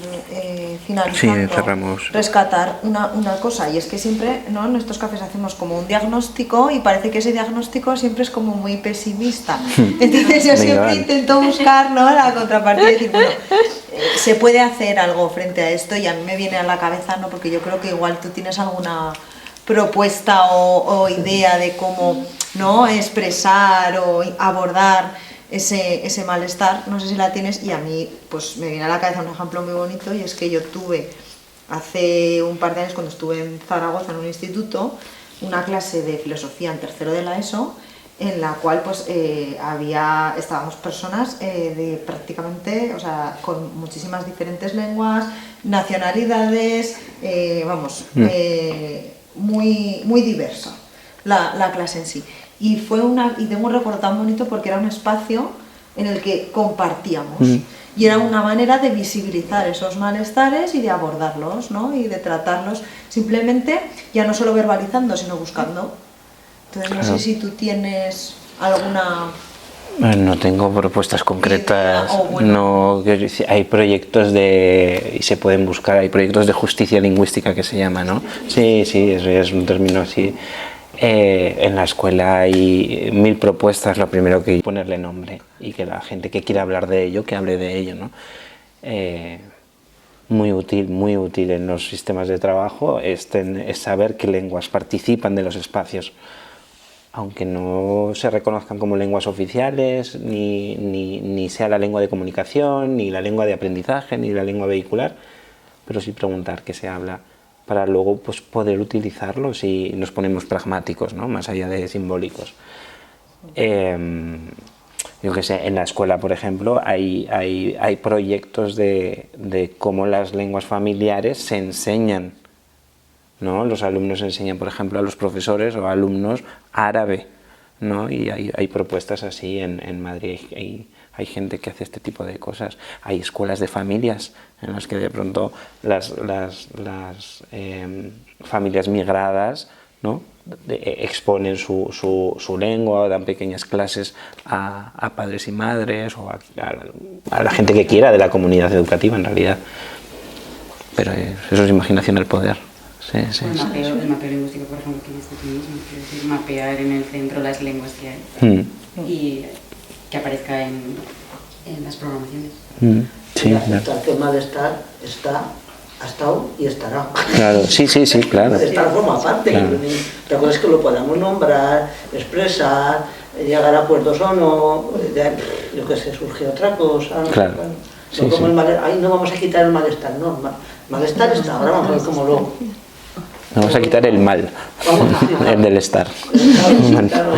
finalizando, cerramos. Rescatar una cosa, y es que siempre, ¿no?, en estos cafés hacemos como un diagnóstico y parece que ese diagnóstico siempre es como muy pesimista. Entonces yo siempre intento buscar, ¿no?, la contrapartida y decir, bueno, se puede hacer algo frente a esto, y a mí me viene a la cabeza, ¿no?, porque yo creo que igual tú tienes alguna propuesta o idea de cómo, ¿no?, expresar o abordar ese malestar, no sé si la tienes, y a mí pues me viene a la cabeza un ejemplo muy bonito, y es que yo tuve hace un par de años, cuando estuve en Zaragoza en un instituto, una clase de filosofía en tercero de la ESO, en la cual pues estábamos personas de prácticamente, o sea, con muchísimas diferentes lenguas, nacionalidades, muy diversa la clase en sí. Y tengo un recuerdo tan bonito porque era un espacio en el que compartíamos. Y era una manera de visibilizar esos malestares y de abordarlos, ¿no?, y de tratarlos simplemente, ya no solo verbalizando, sino buscando. Entonces no sé si tú tienes alguna... No tengo propuestas concretas, no, hay proyectos y se pueden buscar, hay proyectos de justicia lingüística que se llama, ¿no? Sí, eso es un término así. En la escuela hay 1000 propuestas, lo primero que hay ponerle nombre y que la gente que quiera hablar de ello, que hable de ello, ¿no? Muy útil en los sistemas de trabajo es saber qué lenguas participan de los espacios, aunque no se reconozcan como lenguas oficiales, ni sea la lengua de comunicación, ni la lengua de aprendizaje, ni la lengua vehicular, pero sí preguntar qué se habla, para luego pues poder utilizarlos si nos ponemos pragmáticos, ¿no?, más allá de simbólicos. Yo qué sé, en la escuela, por ejemplo, hay proyectos de cómo las lenguas familiares se enseñan, ¿no? Los alumnos enseñan, por ejemplo, a los profesores o alumnos árabe, ¿no? Y hay propuestas así en Madrid. Hay gente que hace este tipo de cosas. Hay escuelas de familias en las que de pronto las familias migradas, ¿no?, exponen su lengua, o dan pequeñas clases a padres y madres o a la gente que quiera de la comunidad educativa, en realidad. Pero eso es imaginación al poder. Sí. El mapeo lingüístico, por ejemplo, que dices tú mismo, quiero decir, mapear en el centro las lenguas que hay y que aparezca en las programaciones. Sí, claro. El malestar ha estado y estará. Claro, sí, claro. Estar forma parte. Claro. La cosa es que lo podamos nombrar, expresar, llegar a acuerdos o no, yo qué sé, surge otra cosa. Claro. Bueno, ahí no vamos a quitar el malestar, no. El malestar está, ahora vamos a ver cómo lo... Vamos a quitar el mal, el del estar. Claro,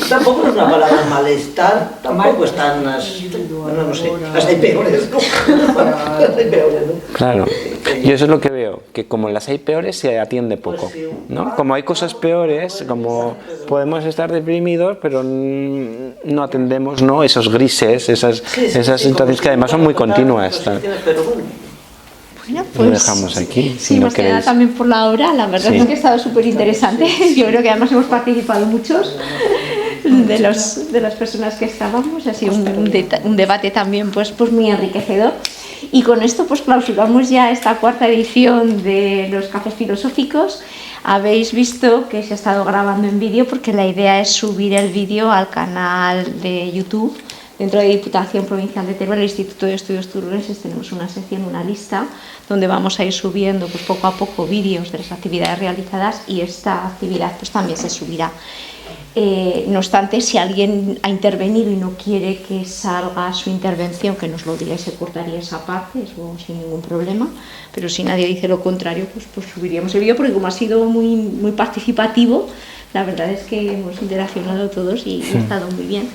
tampoco es una palabra malestar, tampoco están bueno, no sé, las hay peores, ¿no? Claro, yo eso es lo que veo, que como las hay peores se atiende poco, ¿no? Como hay cosas peores, como podemos estar deprimidos, pero no atendemos, ¿no?, esos grises, esas situaciones que además son muy continuas. Bueno, lo dejamos aquí. Sí, si no más que nada queréis. también por la hora, la verdad es que ha estado súper interesante. Yo creo que además hemos participado muchos de las personas que estábamos, ha sido un debate también pues muy enriquecedor. Y con esto pues clausuramos ya esta cuarta edición de los Cafés Filosóficos. Habéis visto que se ha estado grabando en vídeo porque la idea es subir el vídeo al canal de YouTube. Dentro de Diputación Provincial de Teruel, el Instituto de Estudios Turulenses, tenemos una sección, una lista, donde vamos a ir subiendo pues, poco a poco vídeos de las actividades realizadas y esta actividad pues, también se subirá. No obstante, si alguien ha intervenido y no quiere que salga su intervención, que nos lo diga y se cortaría esa parte, eso sin ningún problema, pero si nadie dice lo contrario, pues subiríamos el vídeo, porque como ha sido muy participativo, la verdad es que hemos interaccionado todos y ha estado muy bien.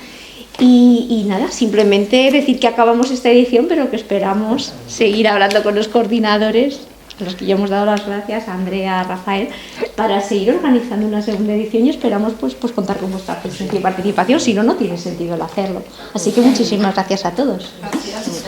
Y nada, simplemente decir que acabamos esta edición, pero que esperamos seguir hablando con los coordinadores, a los que ya hemos dado las gracias, a Andrea, a Rafael, para seguir organizando una segunda edición y esperamos pues contar con vuestra presencia y participación, si no, no tiene sentido el hacerlo. Así que muchísimas gracias a todos. Gracias.